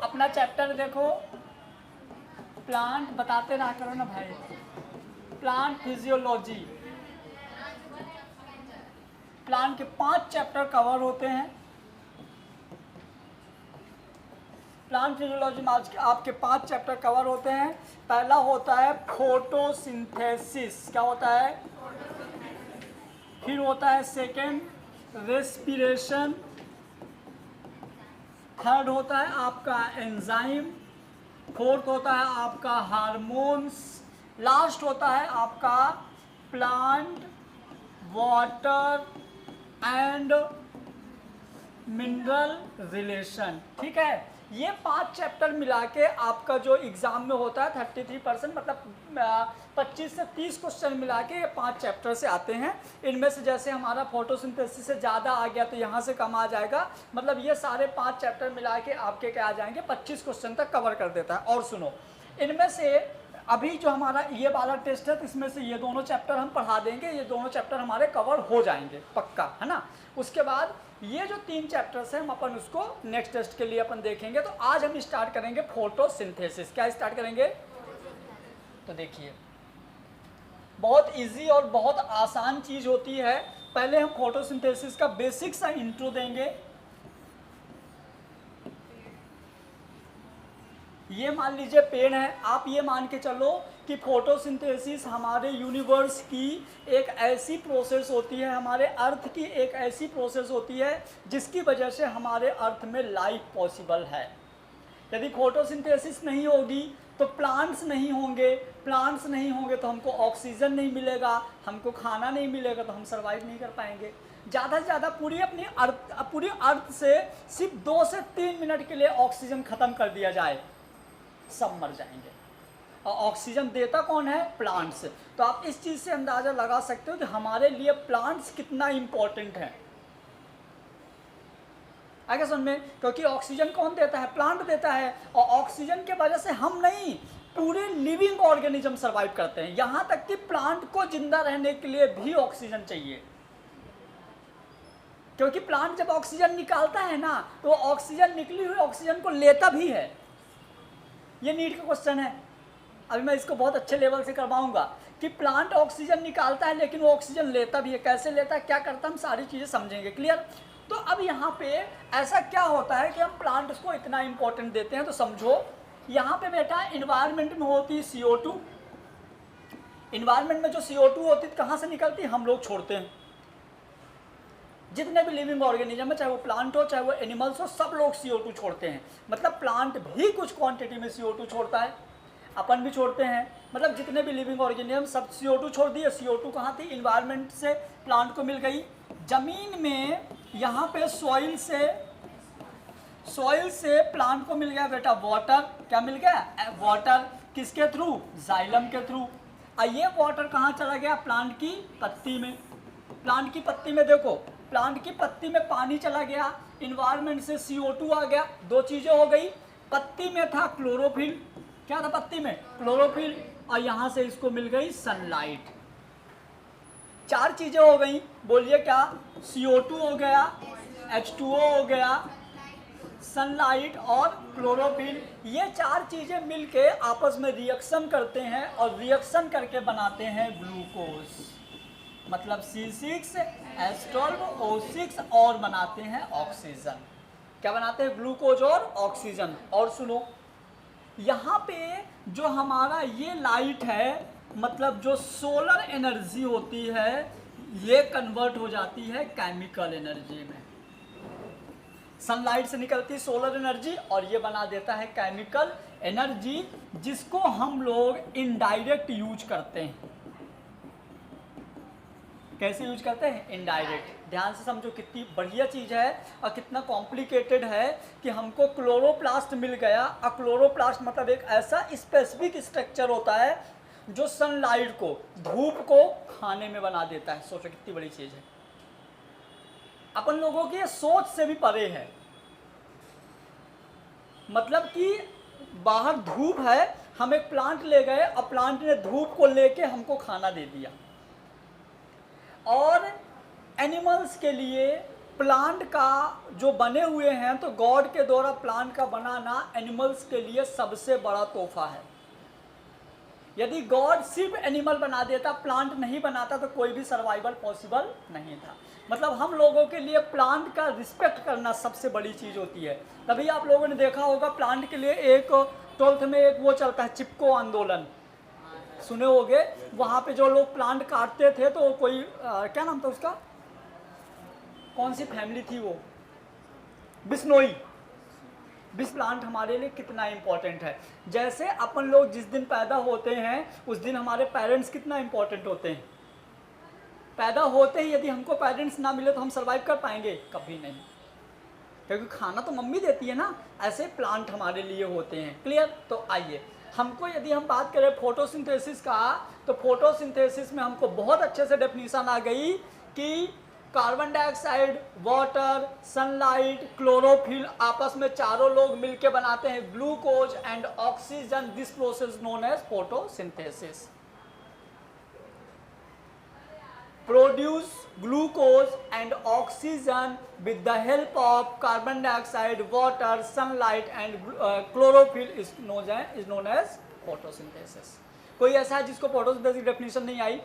अपना चैप्टर देखो, प्लांट बताते रहा करो ना भाई, प्लांट फिजियोलॉजी। प्लांट के 5 चैप्टर कवर होते हैं। प्लांट फिजियोलॉजी में आज आपके 5 चैप्टर कवर होते हैं। पहला होता है फोटोसिंथेसिस, क्या होता है? फिर होता है सेकेंड रेस्पिरेशन, थर्ड होता है आपका एंजाइम, फोर्थ होता है आपका हार्मोन्स, लास्ट होता है आपका plant water and mineral relation. ठीक है, ये 5 चैप्टर मिला के आपका जो एग्जाम में होता है 33%, मतलब 25 से 30 क्वेश्चन मिला के ये 5 चैप्टर से आते हैं। इनमें से जैसे हमारा फोटोसिंथेसिस से ज़्यादा आ गया तो यहाँ से कम आ जाएगा, मतलब ये सारे 5 चैप्टर मिला के आपके क्या आ जाएंगे, 25 क्वेश्चन तक कवर कर देता है। और सुनो, इनमें से अभी जो हमारा ये वाला टेस्ट है तो इसमें से ये दोनों चैप्टर हम पढ़ा देंगे, ये दोनों चैप्टर हमारे कवर हो जाएंगे पक्का, है ना। उसके बाद ये जो 3 चैप्टर्स हैं हम अपन उसको नेक्स्ट टेस्ट के लिए अपन देखेंगे। तो आज हम स्टार्ट करेंगे फोटोसिंथेसिस। क्या स्टार्ट करेंगे? तो देखिए, बहुत इजी और बहुत आसान चीज़ होती है। पहले हम फोटोसिंथेसिस का बेसिक सा इंट्रो देंगे। ये मान लीजिए पेड़ है, आप ये मान के चलो कि फोटोसिंथेसिस हमारे यूनिवर्स की एक ऐसी प्रोसेस होती है, हमारे अर्थ की एक ऐसी प्रोसेस होती है जिसकी वजह से हमारे अर्थ में लाइफ पॉसिबल है। यदि फोटोसिंथेसिस नहीं होगी तो प्लांट्स नहीं होंगे, प्लांट्स नहीं होंगे तो हमको ऑक्सीजन नहीं मिलेगा, हमको खाना नहीं मिलेगा तो हम सर्वाइव नहीं कर पाएंगे। ज़्यादा से ज़्यादा पूरी अर्थ से सिर्फ 2 से 3 मिनट के लिए ऑक्सीजन ख़त्म कर दिया जाए, सब मर जाएंगे। और ऑक्सीजन देता कौन है? प्लांट्स। तो आप इस चीज़ से अंदाज़ा लगा सकते हो कि हमारे लिए प्लांट्स कितना इम्पोर्टेंट है। आगे समझ में, क्योंकि ऑक्सीजन कौन देता है? प्लांट देता है। और ऑक्सीजन के वजह से हम नहीं, पूरे लिविंग ऑर्गेनिज्म सर्वाइव करते हैं। यहाँ तक कि प्लांट को जिंदा रहने के लिए भी ऑक्सीजन चाहिए, क्योंकि प्लांट जब ऑक्सीजन निकालता है ना तो ऑक्सीजन, निकली हुई ऑक्सीजन को लेता भी है। ये नीट का क्वेश्चन है, अभी मैं इसको बहुत अच्छे लेवल से करवाऊंगा कि प्लांट ऑक्सीजन निकालता है लेकिन वो ऑक्सीजन लेता भी है। कैसे लेता है, क्या करता है, हम सारी चीज़ें समझेंगे। क्लियर? तो अब यहाँ पे ऐसा क्या होता है कि हम प्लांट्स को इतना इंपॉर्टेंट देते हैं। तो समझो, यहाँ पे बेटा इन्वायरमेंट में होती है CO2। इन्वायरमेंट में जो CO2 होती है कहाँ से निकलती है? हम लोग छोड़ते हैं। जितने भी लिविंग ऑर्गेनिज्म है, चाहे वो प्लांट हो चाहे वो एनिमल्स हो, सब लोग CO2 छोड़ते हैं। मतलब प्लांट भी कुछ क्वांटिटी में CO2 छोड़ता है, अपन भी छोड़ते हैं। मतलब जितने भी लिविंग ऑर्गेनिज्म सब CO2 छोड़ दिए। CO2 कहाँ थी? इन्वायरमेंट से प्लांट को मिल गई। ज़मीन में यहाँ पे सॉइल से प्लांट को मिल गया बेटा वाटर। क्या मिल गया? वाटर। किसके थ्रू? जाइलम के थ्रू। और ये वाटर कहाँ चला गया? प्लांट की पत्ती में। प्लांट की पत्ती में देखो, प्लांट की पत्ती में पानी चला गया, इन्वायरमेंट से CO2 आ गया। 2 चीज़ें हो गई। पत्ती में था क्लोरोफिल। क्या था पत्ती में? क्लोरोफिल। और यहाँ से इसको मिल गई सनलाइट। 4 चीज़ें हो गई। बोलिए क्या? CO2 हो गया, H2O हो गया, सनलाइट और क्लोरोफिल। ये 4 चीज़ें मिलके आपस में रिएक्शन करते हैं और रिएक्शन करके बनाते हैं ग्लूकोज। मतलब C6H12O6 और बनाते हैं ऑक्सीजन। क्या बनाते हैं? ग्लूकोज और ऑक्सीजन। और सुनो, यहाँ पे जो हमारा ये लाइट है, मतलब जो सोलर एनर्जी होती है, ये कन्वर्ट हो जाती है केमिकल एनर्जी में। सनलाइट से निकलती सोलर एनर्जी और ये बना देता है केमिकल एनर्जी, जिसको हम लोग इनडायरेक्ट यूज करते हैं। कैसे यूज करते हैं? इनडायरेक्ट। ध्यान से समझो, कितनी बढ़िया चीज़ है और कितना कॉम्प्लिकेटेड है कि हमको क्लोरोप्लास्ट मिल गया। और क्लोरोप्लास्ट मतलब एक ऐसा स्पेसिफिक स्ट्रक्चर होता है जो सनलाइट को, धूप को खाने में बना देता है। सोचो कितनी बड़ी चीज़ है, अपन लोगों की ये सोच से भी परे है। मतलब कि बाहर धूप है, हम एक प्लांट ले गए और प्लांट ने धूप को लेके हमको खाना दे दिया। और एनिमल्स के लिए प्लांट का जो बने हुए हैं, तो गॉड के द्वारा प्लांट का बनाना एनिमल्स के लिए सबसे बड़ा तोहफा है। यदि गॉड सिर्फ एनिमल बना देता, प्लांट नहीं बनाता, तो कोई भी सर्वाइवल पॉसिबल नहीं था। मतलब हम लोगों के लिए प्लांट का रिस्पेक्ट करना सबसे बड़ी चीज़ होती है। तभी आप लोगों ने देखा होगा प्लांट के लिए एक 12th में एक वो चलता है चिपको आंदोलन, सुने होंगे। वहाँ पे जो लोग प्लांट काटते थे तो कोई क्या नाम था उसका, कौन सी फैमिली थी वो, बिश्नोई। बिस प्लांट हमारे लिए कितना इम्पोर्टेंट है। जैसे अपन लोग जिस दिन पैदा होते हैं उस दिन हमारे पेरेंट्स कितना इम्पोर्टेंट होते हैं। पैदा होते ही यदि हमको पेरेंट्स ना मिले तो हम सर्वाइव कर पाएंगे? कभी नहीं, क्योंकि खाना तो मम्मी देती है ना। ऐसे प्लांट हमारे लिए होते हैं। क्लियर? तो आइए हमको, यदि हम बात करें फोटोसिंथेसिस का, तो फोटोसिंथेसिस में हमको बहुत अच्छे से डेफिनेशन आ गई कि carbon dioxide, water, sunlight, chlorophyll, आपस में चारों लोग मिलकर बनाते हैं glucose and oxygen. This process known as photosynthesis. Produce glucose and oxygen with the help of carbon dioxide, water, sunlight and chlorophyll is known as photosynthesis. कोई ऐसा है जिसको फोटोसिंथेसिस डेफिनेशन नहीं आई?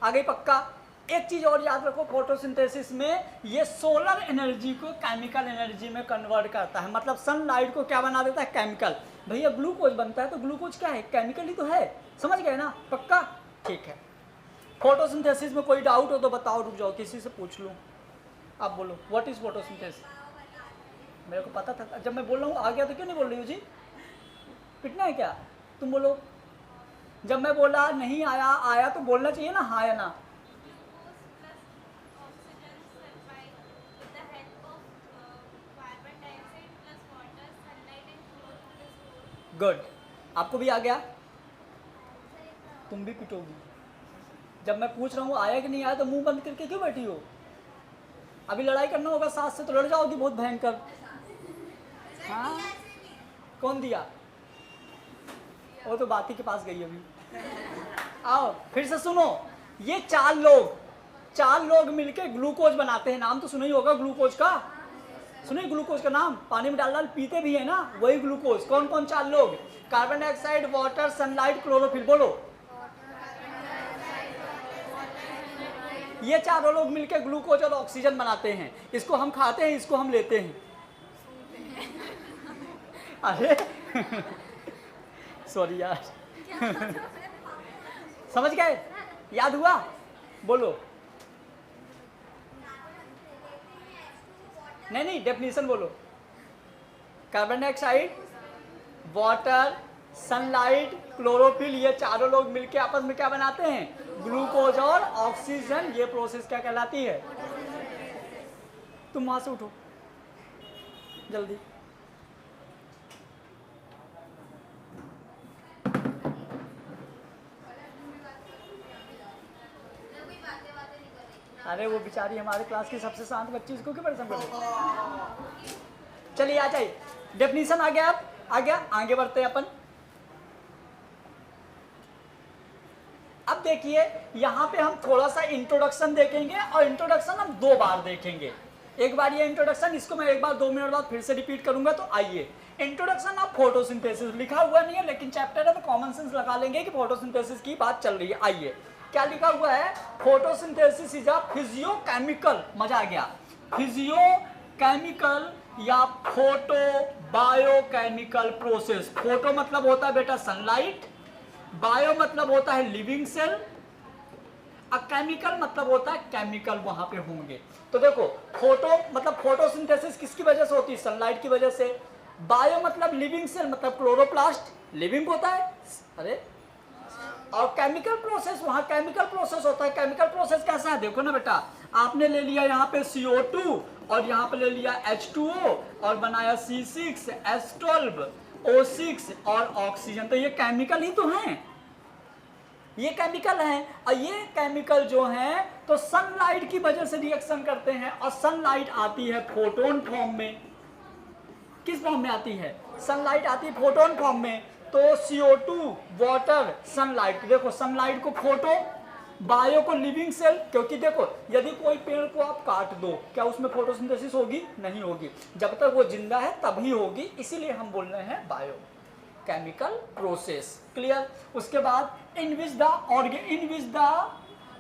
आ गई पक्का? एक चीज और याद रखो, फोटोसिंथेसिस में ये सोलर एनर्जी को केमिकल एनर्जी में कन्वर्ट करता है। मतलब सनलाइट को क्या बना देता है? केमिकल। भैया ग्लूकोज बनता है तो ग्लूकोज क्या है? केमिकल ही तो है। समझ गए ना? पक्का? ठीक है। फोटोसिंथेसिस में कोई डाउट हो तो बताओ, रुक जाओ किसी से पूछ लूँ। आप बोलो व्हाट इज फोटोसिंथेसिस? मेरे को पता था, जब मैं बोल रहा हूँ आ गया तो क्यों नहीं बोल रही हो जी? पिटना है क्या? तुम बोलो। जब मैं बोला नहीं आया, आया तो बोलना चाहिए ना, हाँ या ना। गुड, आपको भी आ गया? तुम भी पिटोगी। जब मैं पूछ रहा हूँ आया कि नहीं आया तो मुंह बंद करके क्यों बैठी हो? अभी लड़ाई करना होगा सास से तो लड़ जाओगी बहुत भयंकर। हाँ, कौन दिया? वो तो बाती के पास गई अभी। आओ फिर से सुनो, ये चार लोग मिलके ग्लूकोज बनाते हैं। नाम तो सुना ही होगा ग्लूकोज का, सुनिए ग्लूकोज का नाम, पानी में डाल डाल पीते भी है ना, वही ग्लूकोज। कौन कौन चार लोग? Carbon dioxide, water, sunlight, chlorophyll. बोलो। ये चारों लोग मिलकर ग्लूकोज और ऑक्सीजन बनाते हैं। इसको हम खाते हैं, इसको हम लेते हैं। अरे सॉरी यार। समझ गए? याद हुआ? बोलो। नहीं, डेफिनेशन बोलो। Carbon dioxide, water, sunlight, chlorophyll, ये चारों लोग मिलके आपस में क्या बनाते हैं? ग्लूकोज और ऑक्सीजन। ये प्रोसेस क्या कहलाती है? तुम वहां से उठो जल्दी। अरे वो बेचारी हमारे क्लास की सबसे शांत बच्ची, इसको क्यों परेशान कर? चलिए आ जाइए, डेफिनेशन आ गया। अब आ गया, आगे बढ़ते हैं अपन। अब देखिए यहाँ पे हम थोड़ा सा इंट्रोडक्शन देखेंगे, और इंट्रोडक्शन हम 2 बार देखेंगे। एक बार ये इंट्रोडक्शन, इसको मैं एक बार 2 मिनट बाद फिर से रिपीट करूंगा। तो आइए, इंट्रोडक्शन ऑफ फोटोसिंथेसिस लिखा हुआ नहीं है, लेकिन चैप्टर है तो कॉमन सेंस लगा लेंगे कि फोटोसिंथेसिस की बात चल रही है। आइए, क्या लिखा हुआ है? फोटोसिंथेसिस इज अ फिजियोकेमिकल, मजा आ गया, फिजियोकेमिकल या फोटो बायोकेमिकल प्रोसेस। फोटो मतलब होता है बेटा सनलाइट, बायो मतलब होता है लिविंग सेल, केमिकल मतलब होता है केमिकल वहां पे होंगे। तो देखो, फोटो मतलब फोटोसिंथेसिस किसकी वजह से होती है? सनलाइट की वजह से। बायो मतलब लिविंग सेल, मतलब क्लोरोप्लास्ट लिविंग होता है। अरे, और केमिकल प्रोसेस, वहां केमिकल प्रोसेस होता है। केमिकल प्रोसेस कैसा है? देखो ना बेटा, आपने ले लिया यहाँ पे CO2 और यहाँ पे ले लिया H2O और बनाया C6, H12, O6 और ऑक्सीजन। तो ये केमिकल ही तो हैं, ये केमिकल हैं। और ये केमिकल जो हैं तो सनलाइट की वजह से रिएक्शन करते हैं, और सनलाइट आती है फोटोन फॉर्म में। किस फॉर्म में आती है? सनलाइट आती है फोटोन फॉर्म में। तो CO2, वाटर, सनलाइट। देखो सनलाइट को फोटो, बायो को लिविंग सेल, क्योंकि देखो यदि कोई पेड़ को आप काट दो, क्या उसमें फोटोसिंथेसिस होगी? नहीं होगी। जब तक वो जिंदा है तभी होगी, इसीलिए हम बोल रहे हैं बायो केमिकल प्रोसेस। क्लियर? उसके बाद in which the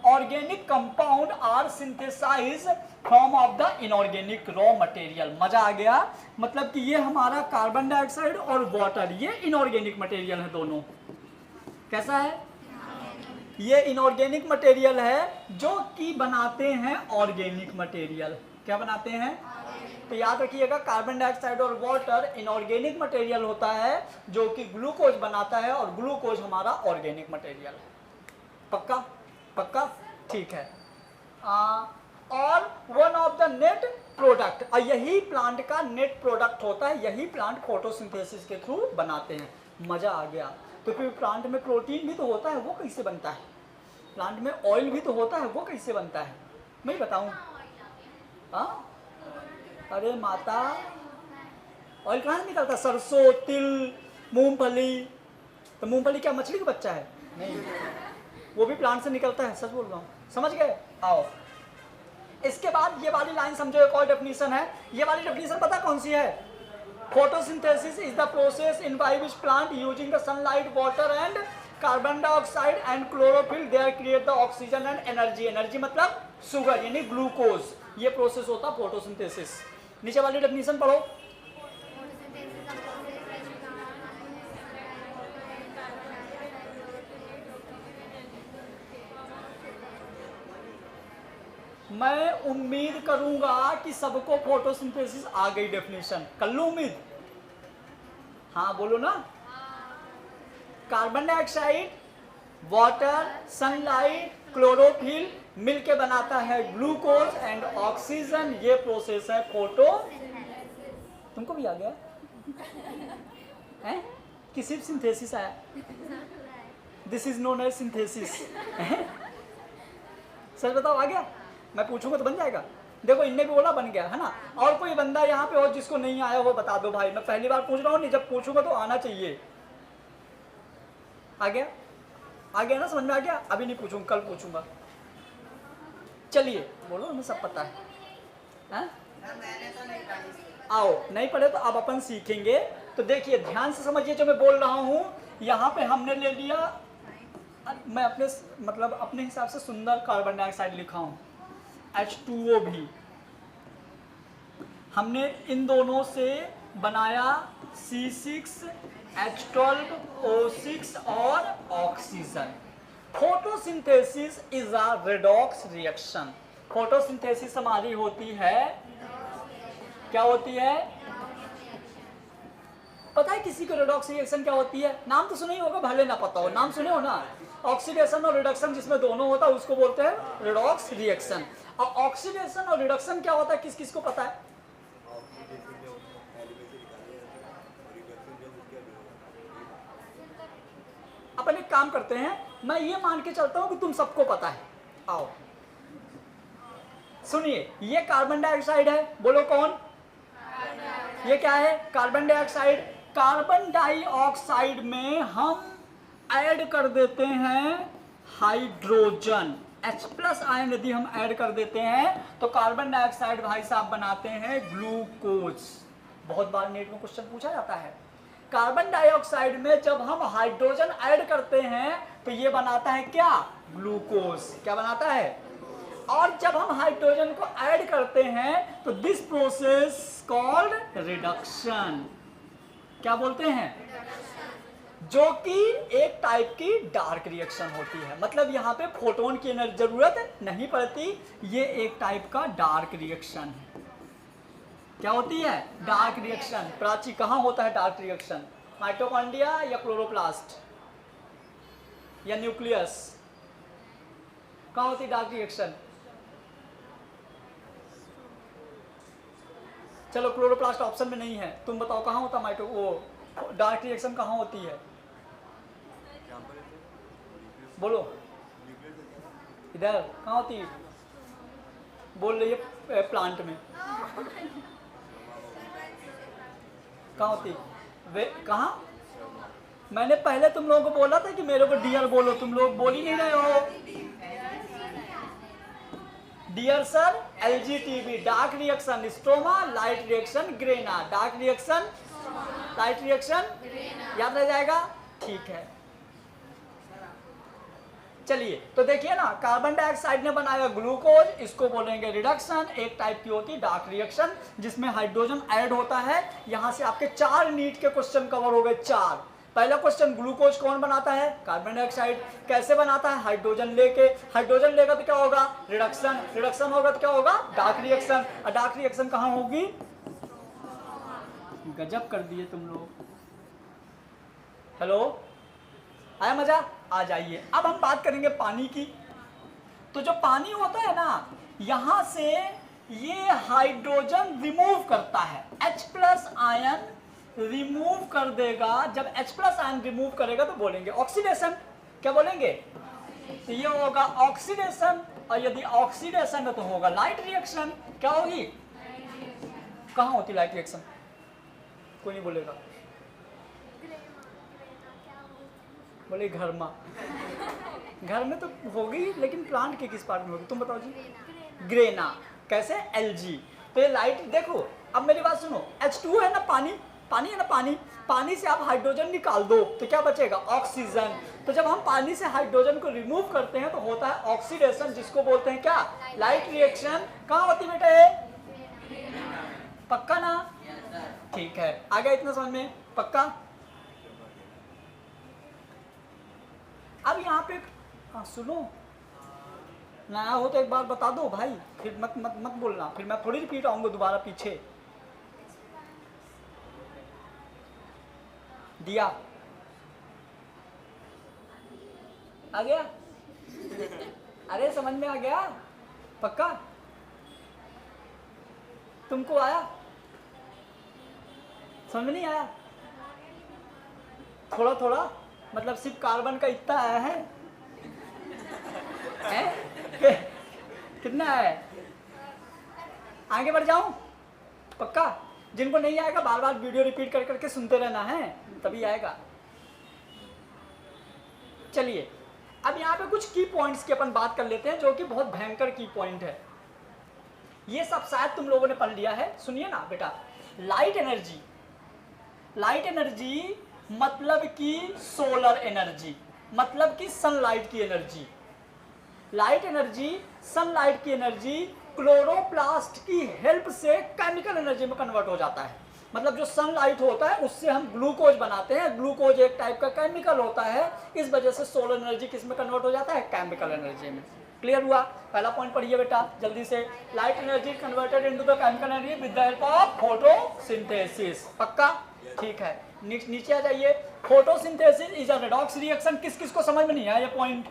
organic compound are synthesize from of the inorganic raw material. मजा आ गया? मतलब कि ये हमारा कार्बन डाइऑक्साइड और वाटर ये इनऑर्गेनिक मटेरियल है दोनों। कैसा है? ये इनऑर्गेनिक मटेरियल है जो कि बनाते हैं ऑर्गेनिक मटेरियल। क्या बनाते हैं? तो याद रखिएगा, कार्बन डाइऑक्साइड और वाटर इनऑर्गेनिक मटेरियल होता है जो कि ग्लूकोज बनाता है, और ग्लूकोज हमारा ऑर्गेनिक मटेरियल है। पक्का? पक्का? ठीक है। और one of the net product, और यही प्लांट का नेट प्रोडक्ट होता है, यही प्लांट फोटोसिंथेसिस के थ्रू बनाते हैं। मजा आ गया? तो फिर प्लांट में प्रोटीन भी तो होता है, वो कैसे बनता है? प्लांट में ऑयल भी तो होता है, वो कैसे बनता है? मैं बताऊं? हाँ, अरे माता, ऑयल कहाँ से निकलता है? सरसों, तिल, मूंगफली। तो मूंगफली क्या मछली का बच्चा है? नहीं, वो भी प्लांट से निकलता है। सच बोल रहा हूँ। समझ गए? आओ, इसके बाद ये वाली लाइन समझो, एक और डेफिनेशन है। ये वाली डेफिनेशन पता कौन सी है? Photosynthesis is the process in by which plant using the sunlight, water and carbon dioxide and chlorophyll they create the oxygen and energy. Energy मतलब शुगर यानी ग्लूकोज। ये प्रोसेस होता फोटोसिंथेसिस। नीचे वाली डेफिनेशन पढ़ो। मैं उम्मीद करूंगा कि सबको फोटोसिंथेसिस आ गई डेफिनेशन। कर लूं उम्मीद? हाँ बोलो ना। Carbon dioxide, water, sunlight, chlorophyll मिलके बनाता है ग्लूकोज एंड ऑक्सीजन। ये प्रोसेस है फोटो। तुमको भी आ गया है कि सिर्फ सिंथेसिस आया? This is known as synthesis. सच बताओ, आ गया? मैं पूछूंगा तो बन जाएगा। देखो इनने भी बोला बन गया, है ना? और कोई बंदा यहाँ पे हो जिसको नहीं आया वो बता दो भाई। मैं पहली बार पूछ रहा हूँ, नहीं जब पूछूंगा तो आना चाहिए। आ गया? आ गया ना? समझ में आ गया? अभी नहीं पूछूंगा, कल पूछूंगा। चलिए बोलो, हमें सब पता है, है? आओ, नहीं पढ़े तो अब अपन सीखेंगे। तो देखिए ध्यान से समझिए जो मैं बोल रहा हूँ। यहाँ पे हमने ले लिया, मैं अपने मतलब अपने हिसाब से सुंदर कार्बन डाइऑक्साइड लिखा हूँ, H2O भी। हमने इन दोनों से बनाया C6H12O6 और oxygen. Photosynthesis is a redox reaction. Photosynthesis हमारी होती है, क्या होती है? पता है किसी को रेडॉक्स रिएक्शन क्या होती है? नाम तो सुने ही होगा, भले ना पता हो। नाम सुने हो ना? ऑक्सीडेशन और रिडक्शन जिसमें दोनों होता है उसको बोलते हैं रेडॉक्स रिएक्शन। और ऑक्सीडेशन और रिडक्शन क्या होता है किस किस को पता है? अपन एक काम करते हैं, मैं ये मान के चलता हूं कि तुम सबको पता है। आओ सुनिए, ये कार्बन डाइऑक्साइड है। बोलो कौन? ये क्या है? Carbon dioxide. कार्बन डाइऑक्साइड में हम ऐड कर देते हैं हाइड्रोजन। H+ आयन यदि हम ऐड कर देते हैं तो कार्बन डाइऑक्साइड भाई साहब बनाते हैं ग्लूकोज। बहुत बार नेट में क्वेश्चन पूछा जाता है। कार्बन डाइऑक्साइड में जब हम हाइड्रोजन ऐड करते हैं तो ये बनाता है क्या? ग्लूकोज। क्या बनाता है? और जब हम हाइड्रोजन को ऐड करते हैं तो दिस प्रोसेस कॉल्ड रिडक्शन। क्या बोलते हैं? जो कि एक टाइप की डार्क रिएक्शन होती है। मतलब यहाँ पे फोटोन की जरूरत नहीं पड़ती, ये एक टाइप का डार्क रिएक्शन है। क्या होती है? Dark reaction. प्राची, कहाँ होता है डार्क रिएक्शन? माइटोकॉन्ड्रिया या क्लोरोप्लास्ट या न्यूक्लियस? कहाँ होती है डार्क रिएक्शन? चलो क्लोरोप्लास्ट ऑप्शन में नहीं है, तुम बताओ कहाँ होता माइटो वो डार्क रिएक्शन कहाँ होती है? बोलो, इधर कहाँ होती है? बोल रही है प्लांट में। कहाँ होती? वे कहाँ? मैंने पहले तुम लोगों को बोला था कि मेरे को डियर बोलो, तुम लोग बोल ही नहीं रहे हो। Dear sir LGTB, dark reaction stroma, light reaction grana, dark reaction light reaction याद रह जाएगा, ठीक है। चलिए तो देखिए ना, कार्बन डाइऑक्साइड ने बनाया ग्लूकोज, इसको बोलेंगे रिडक्शन। एक टाइप की होती है डार्क रिएक्शन जिसमें हाइड्रोजन ऐड होता है। यहां से आपके 4 नीट के क्वेश्चन कवर हो गए, 4। पहला क्वेश्चन, ग्लूकोज कौन बनाता है? Carbon dioxide. कैसे बनाता है? हाइड्रोजन लेके। हाइड्रोजन लेगा तो क्या होगा? रिडक्शन। रिडक्शन होगा तो क्या होगा? Dark reaction. और डार्क रिएक्शन कहाँ होगी? गजब कर दिए तुम लोग। हेलो, आया मजा? आ जाइए। अब हम बात करेंगे पानी की। तो जो पानी होता है ना, यहां से ये हाइड्रोजन रिमूव करता है, H+ आयन रिमूव कर देगा। जब H+ आयन रिमूव करेगा तो बोलेंगे ऑक्सीडेशन। क्या बोलेंगे? तो ये होगा ऑक्सीडेशन। और यदि ऑक्सीडेशन है तो होगा लाइट रिएक्शन। क्या होगी? कहाँ होती लाइट रिएक्शन? कोई नहीं बोलेगा। बोले घर में। घर में तो होगी, लेकिन प्लांट के किस पार्ट में होगी? तुम बताओ जी। ग्रेना। कैसे? Lg। तो ये लाइट, देखो अब मेरी बात सुनो, H2 है ना, पानी, पानी है ना, पानी, पानी से आप हाइड्रोजन निकाल दो तो क्या बचेगा? ऑक्सीजन। तो जब हम पानी से हाइड्रोजन को रिमूव करते हैं तो होता है ऑक्सीडेशन, जिसको बोलते हैं क्या? Light reaction. कहाँ होती बेटे? पक्का ना? ठीक है, आ गया इतना समझ में? पक्का? अब यहाँ पे सुनो, नया हो तो एक बार बता दो भाई, फिर मत मत मत बोलना, फिर मैं थोड़ी रिपीट आऊंगा दोबारा पीछे। दिया आ गया? अरे समझ में आ गया? पक्का? तुमको आया? समझ में नहीं आया? थोड़ा थोड़ा मतलब सिर्फ कार्बन का इतना आया है, कितना है? आगे बढ़ जाऊं? पक्का? जिनको नहीं आएगा बार बार वीडियो रिपीट कर करके सुनते रहना है, तभी आएगा। चलिए अब यहाँ पे कुछ की पॉइंट्स की अपन बात कर लेते हैं, जो कि बहुत भयंकर की पॉइंट है। ये सब शायद तुम लोगों ने पढ़ लिया है। सुनिए ना बेटा, लाइट एनर्जी, लाइट एनर्जी मतलब कि सोलर एनर्जी, मतलब कि सनलाइट की एनर्जी। लाइट एनर्जी, सनलाइट की एनर्जी क्लोरोप्लास्ट की हेल्प से केमिकल एनर्जी में कन्वर्ट हो जाता है। मतलब जो सनलाइट होता है उससे हम ग्लूकोज बनाते हैं। ग्लूकोज एक टाइप का केमिकल होता है, इस वजह से सोलर एनर्जी किस में कन्वर्ट हो जाता है? केमिकल एनर्जी में। क्लियर हुआ? पहला पॉइंट पढ़िए बेटा जल्दी से। Light energy converted into the chemical energy with the help of photosynthesis. पक्का? ठीक है, नीचे आ जाइए। Photosynthesis is a redox reaction. किस किस को समझ में नहीं आया ये पॉइंट?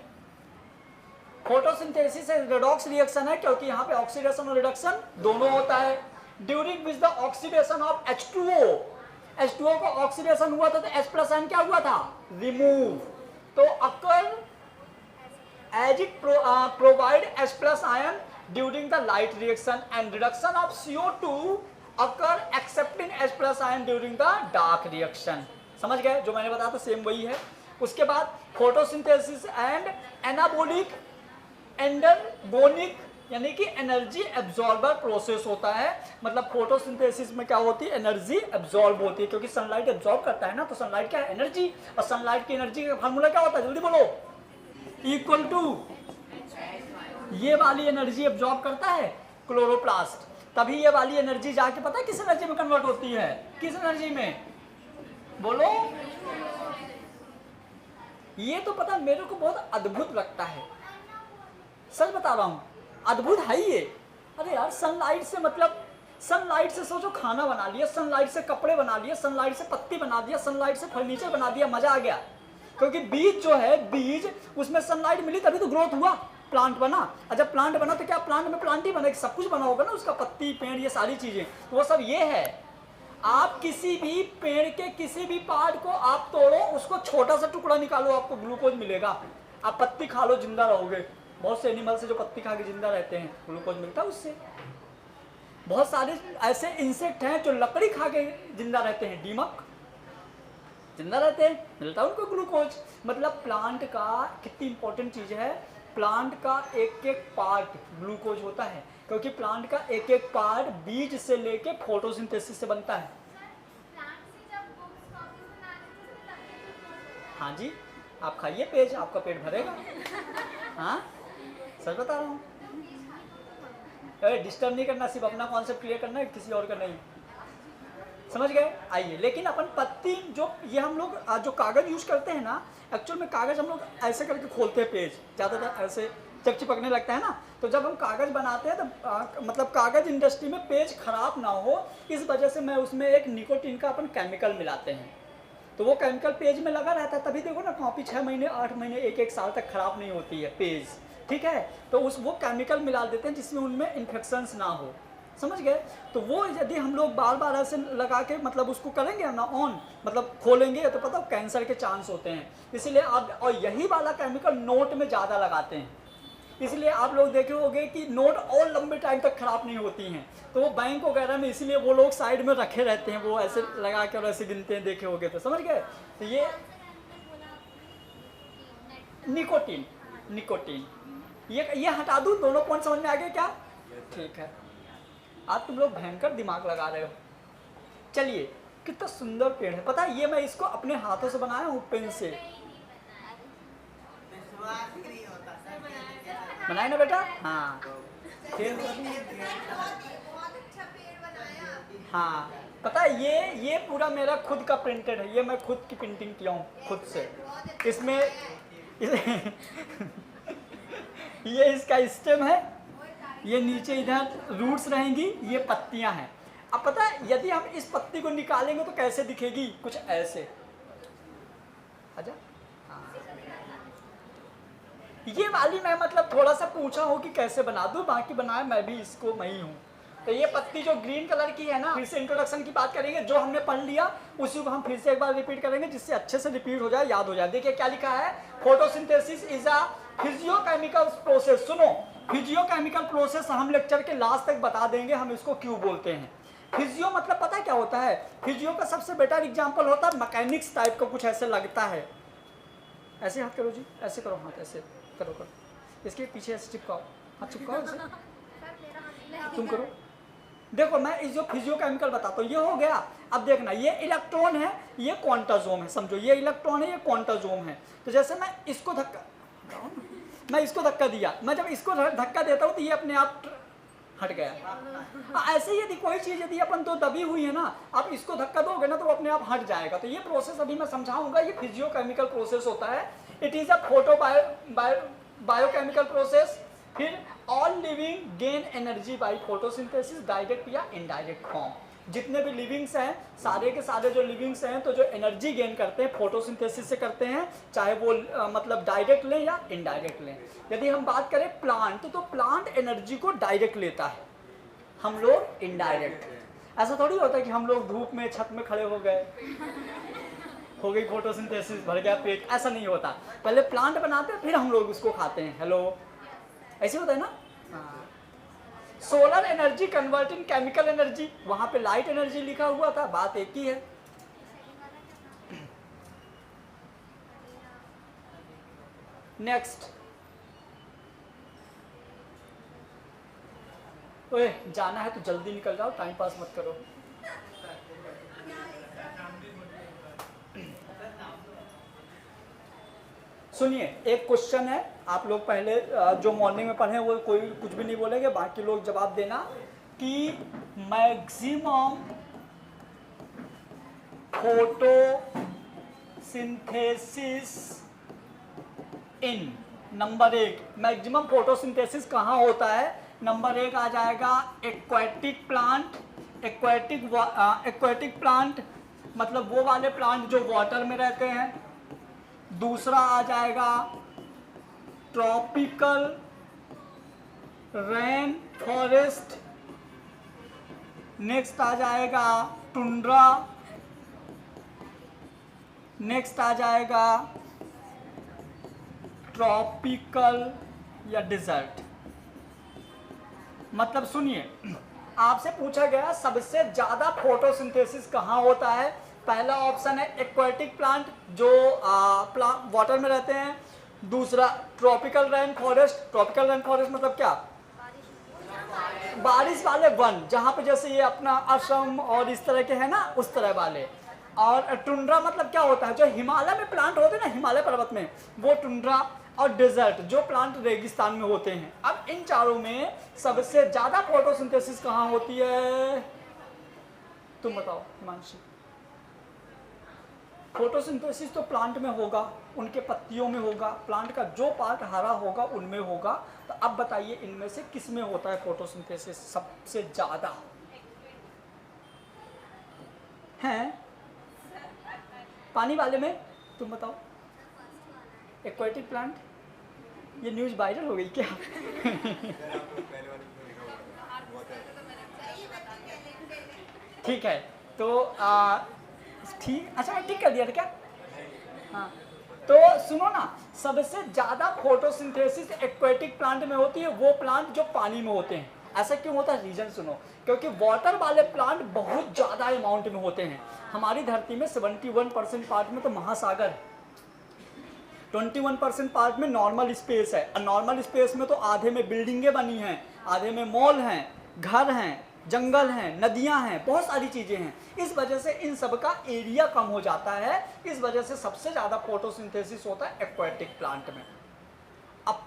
फोटोसिंथेसिस एक रेडॉक्स रिएक्शन है, क्योंकि यहाँ पे ऑक्सीडेशन और रिडक्शन दोनों होता है। During which the oxidation of H2O, H2O को ऑक्सीडेशन हुआ था तो H+ आयन क्या हुआ था? रिमूव। तो अकर as it provide H+ ion during the light reaction and reduction of CO2 occur accepting H+ ion during the dark reaction। समझ गए? जो मैंने बताया था सेम वही है। उसके बाद फोटोसिंथेसिस एंड एनाबोलिक एंडरगोनिक, यानी कि एनर्जी एब्जॉर्बर प्रोसेस होता है। मतलब फोटोसिंथेसिस में क्या होती है? एनर्जी एब्जॉर्ब होती है, क्योंकि सनलाइट एब्जॉर्ब करता है ना, तो सनलाइट क्या है? एनर्जी। और सनलाइट की एनर्जी का फार्मूला क्या होता है? जल्दी बोलो। इक्वल टू ये वाली एनर्जी एब्जॉर्ब करता है क्लोरोप्लास्ट, तभी ये वाली एनर्जी जाके पता है किस एनर्जी में कन्वर्ट होती है? किस एनर्जी में? बोलो। ये तो पता मेरे को बहुत अद्भुत लगता है, सच बता रहा हूं, अद्भुत है ये। अरे यार, सनलाइट से मतलब, सनलाइट से सोचो खाना बना लिया, सनलाइट से कपड़े बना लिए, सनलाइट से पत्ती बना दिया, सनलाइट से फर्नीचर बना दिया, मजा आ गया। क्योंकि बीज जो है, बीज उसमें सनलाइट मिली तभी तो ग्रोथ हुआ, प्लांट बना। और जब प्लांट बना तो क्या प्लांट में प्लांट ही बना, सब कुछ बना होगा ना उसका, पत्ती, पेड़, ये सारी चीजें, तो वो सब ये है। आप किसी भी पेड़ के किसी भी पार्ट को आप तोड़ो, उसको छोटा सा टुकड़ा निकालो, आपको ग्लूकोज मिलेगा। आप पत्ती खा लो, जिंदा रहोगे। बहुत से एनिमल से जो पत्ती खा के जिंदा रहते हैं, ग्लूकोज मिलता है उससे। बहुत सारे ऐसे इंसेक्ट हैं जो लकड़ी खा के जिंदा रहते हैं, दीमक जिंदा रहते हैं, मिलता है उनको ग्लूकोज। मतलब प्लांट का कितनी इंपॉर्टेंट चीज है, प्लांट का एक एक पार्ट ग्लूकोज होता है, क्योंकि प्लांट का एक एक पार्ट बीज से लेके फोटोसिंथेसिस से बनता है। हाँ जी, आप खाइए पेज, आपका पेट भरेगा। हाँ सच बता रहा हूँ, डिस्टर्ब नहीं करना, सिर्फ अपना कॉन्सेप्ट क्लियर करना है, किसी और का नहीं, समझ गए। आइए, लेकिन अपन पत्ती जो ये हम लोग जो कागज़ यूज करते हैं ना, एक्चुअल में कागज़ हम लोग ऐसे करके खोलते हैं पेज, ज़्यादातर ऐसे जब चिपकने लगता है ना, तो जब हम कागज़ बनाते हैं तो मतलब कागज़ इंडस्ट्री में पेज खराब ना हो, इस वजह से मैं उसमें एक निकोटीन का अपन केमिकल मिलाते हैं, तो वो केमिकल पेज में लगा रहता है, तभी देखो ना कॉपी 6 महीने 8 महीने 1 साल तक खराब नहीं होती है पेज, ठीक है। तो वो केमिकल मिला देते हैं जिसमें उनमें इन्फेक्शंस ना हो, समझ गए। तो वो यदि हम लोग बार बार ऐसे लगा के मतलब उसको करेंगे ना ऑन, मतलब खोलेंगे, तो पता कैंसर के चांस होते हैं, इसीलिए आप, और यही वाला केमिकल नोट में ज़्यादा लगाते हैं, इसलिए आप लोग देखे होंगे कि नोट और लंबे टाइम तक खराब नहीं होती हैं, तो वो बैंक वगैरह में इसीलिए वो लोग साइड में रखे रहते हैं, वो ऐसे लगा के और ऐसे गिनते हैं, देखे होंगे तो समझ गए। तो ये निकोटीन, निकोटीन ये हटा दूँ, दोनों पॉइंट समझ में आ गए क्या? ठीक है, आज तुम लोग भयंकर दिमाग लगा रहे हो। चलिए, कितना सुंदर पेड़ है, पता है ये मैं इसको अपने हाथों से बनाया हूँ, पेन से बनाए ना बेटा। हाँ हाँ, पता है ये पूरा मेरा खुद का प्रिंटेड है, ये मैं खुद की प्रिंटिंग किया हूँ खुद से, इसमें ये इसका स्टेम है, ये नीचे इधर रूट्स रहेंगी, ये पत्तियां हैं। अब पता है यदि हम इस पत्ती को निकालेंगे तो कैसे दिखेगी, कुछ ऐसे। अच्छा हाँ, ये वाली मैं मतलब थोड़ा सा पूछा हूँ कि कैसे बना दूँ, बाकी बनाया मैं भी इसको मैं ही हूँ। तो ये पत्ती जो ग्रीन कलर की है ना, फिर से इंट्रोडक्शन की बात करेंगे, जो हमने पढ़ लिया उसी को हम फिर से एक बार रिपीट करेंगे, जिससे अच्छे से रिपीट हो जाए, याद हो जाए। देखिए क्या लिखा है, photosynthesis is a physiochemical process. सुनो, फिजियोकेमिकल प्रोसेस हम लेक्चर के लास्ट तक बता देंगे हम इसको क्यों बोलते हैं। फिजियो मतलब पता है क्या होता है, फिजियो का सबसे बेटर एग्जाम्पल होता है मैकेनिक्स टाइप का, कुछ ऐसे लगता है, ऐसे हाथ करो जी, ऐसे करो हाथ, ऐसे करो करो, इसके पीछे ऐसे चिपकाओ, हाथ चिपकाओ ऐसे, तुम करो। देखो मैं इस जो फिजियोकेमिकल बताता हूँ, ये हो गया। अब देखना, ये इलेक्ट्रॉन है, ये क्वांटाजोम है, समझो ये इलेक्ट्रॉन है, ये क्वांटाजोम है। तो जैसे मैं इसको धक्का दिया, मैं जब इसको धक्का देता हूँ तो ये अपने आप हट गया। ऐसे ही यदि कोई चीज़ यदि अपन तो दबी हुई है ना, आप इसको धक्का दोगे ना तो वो अपने आप हट जाएगा। तो ये प्रोसेस अभी मैं समझाऊंगा, ये फिजियोकेमिकल प्रोसेस होता है। It is a biochemical process. फिर all living gain energy by photosynthesis, direct या इनडायरेक्ट फॉर्म। जितने भी लिविंग्स हैं, सारे के सारे जो लिविंग्स हैं, तो जो एनर्जी गेन करते हैं फोटोसिंथेसिस से करते हैं, चाहे वो मतलब डायरेक्ट लें या इनडायरेक्ट लें। यदि हम बात करें प्लांट, तो प्लांट एनर्जी को डायरेक्ट लेता है, हम लोग इनडायरेक्ट। ऐसा थोड़ी होता है कि हम लोग धूप में छत में खड़े हो गए, हो गई फोटोसिंथेसिस, भर गया पेट, ऐसा नहीं होता। पहले प्लांट बनाते हैं, फिर हम लोग उसको खाते हैं। हेलो, ऐसे होता है ना। Solar energy convert in chemical energy, वहां पे लाइट एनर्जी लिखा हुआ था, बात एक ही है। नेक्स्ट, ओए जाना है तो जल्दी निकल जाओ, टाइम पास मत करो। सुनिए, एक क्वेश्चन है, आप लोग पहले जो मॉर्निंग में पढ़े वो कोई कुछ भी नहीं बोलेंगे, बाकी लोग जवाब देना कि maximum photosynthesis in, number 1 maximum photosynthesis कहाँ होता है। नंबर 1 आ जाएगा एक्वाटिक प्लांट। एक्वाटिक प्लांट मतलब वो वाले प्लांट जो वाटर में रहते हैं। दूसरा आ जाएगा ट्रॉपिकल रेन फॉरेस्ट। नेक्स्ट आ जाएगा टुंड्रा। नेक्स्ट आ जाएगा ट्रॉपिकल या डिजर्ट। मतलब सुनिए, आपसे पूछा गया सबसे ज्यादा फोटोसिंथेसिस कहाँ होता है। पहला ऑप्शन है एक्वाटिक प्लांट जो वाटर में रहते हैं। दूसरा tropical rain forest. Tropical rain forest मतलब क्या? बारिश वाले वन, जहाँ पे जैसे ये अपना असम और इस तरह के है ना, उस तरह वाले। और टुंड्रा मतलब क्या होता है? जो हिमालय में प्लांट होते हैं ना, हिमालय पर्वत में, वो टुंड्रा। और डेजर्ट, जो प्लांट रेगिस्तान में होते हैं। अब इन चारों में सबसे ज्यादा फोटोसिंथेसिस कहाँ होती है? तुम बताओ हिमांशी। फोटोसिंथेसिस तो प्लांट में होगा, उनके पत्तियों में होगा, प्लांट का जो पार्ट हरा होगा उनमें होगा। तो अब बताइए इनमें से किस में होता है फोटोसिंथेसिस सबसे ज्यादा? हैं? पानी वाले में? तुम बताओ। Aquatic plant? ये न्यूज़ वायरल हो गई क्या? ठीक है, तो ठीक, अच्छा मैं टिक कर दिया था क्या? हाँ, तो सुनो ना, सबसे ज़्यादा फोटोसिंथेसिस एक्वेटिक प्लांट में होती है, वो प्लांट जो पानी में होते हैं। ऐसा क्यों होता है? रीजन सुनो। क्योंकि वाटर वाले प्लांट बहुत ज़्यादा अमाउंट में होते हैं। हमारी धरती में 71% पार्ट में तो महासागर है, 21% पार्ट में नॉर्मल स्पेस है। और नॉर्मल स्पेस में तो आधे में बिल्डिंगें बनी हैं, आधे में मॉल हैं, घर हैं, जंगल हैं, नदियां हैं, बहुत सारी चीज़ें हैं। इस वजह से इन सब का एरिया कम हो जाता है। इस वजह से सबसे ज़्यादा फोटोसिंथेसिस होता है एक्वेटिक प्लांट में। अब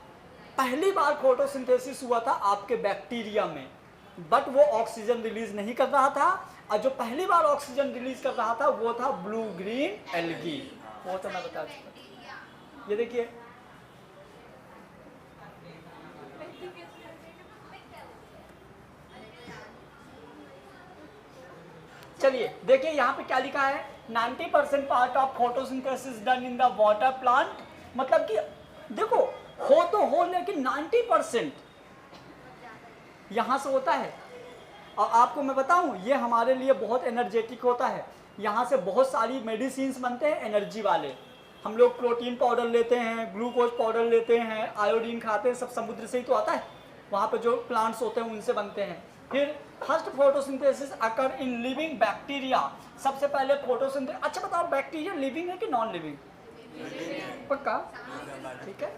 पहली बार फोटोसिंथेसिस हुआ था आपके बैक्टीरिया में, बट वो ऑक्सीजन रिलीज नहीं कर रहा था। और जो पहली बार ऑक्सीजन रिलीज कर रहा था वो था ब्लू ग्रीन एल्गी। वो तो मैं बता चुका। ये देखिए, चलिए देखिए यहाँ पे क्या लिखा है, 90% part of photosynthesis done in the water plant. मतलब कि देखो, हो तो हो, लेकिन 90% यहाँ से होता है। और आपको मैं बताऊं, ये हमारे लिए बहुत एनर्जेटिक होता है। यहाँ से बहुत सारी मेडिसिन बनते हैं एनर्जी वाले। हम लोग प्रोटीन पाउडर लेते हैं, ग्लूकोज पाउडर लेते हैं, आयोडीन खाते हैं, सब समुद्र से ही तो आता है। वहाँ पे जो प्लांट्स होते हैं उनसे बनते हैं। फिर first photosynthesis occur in living bacteria. सबसे पहले फोटोसिंथेसिस, अच्छा बताओ बैक्टीरिया लिविंग है कि नॉन लिविंग? पक्का? ठीक है,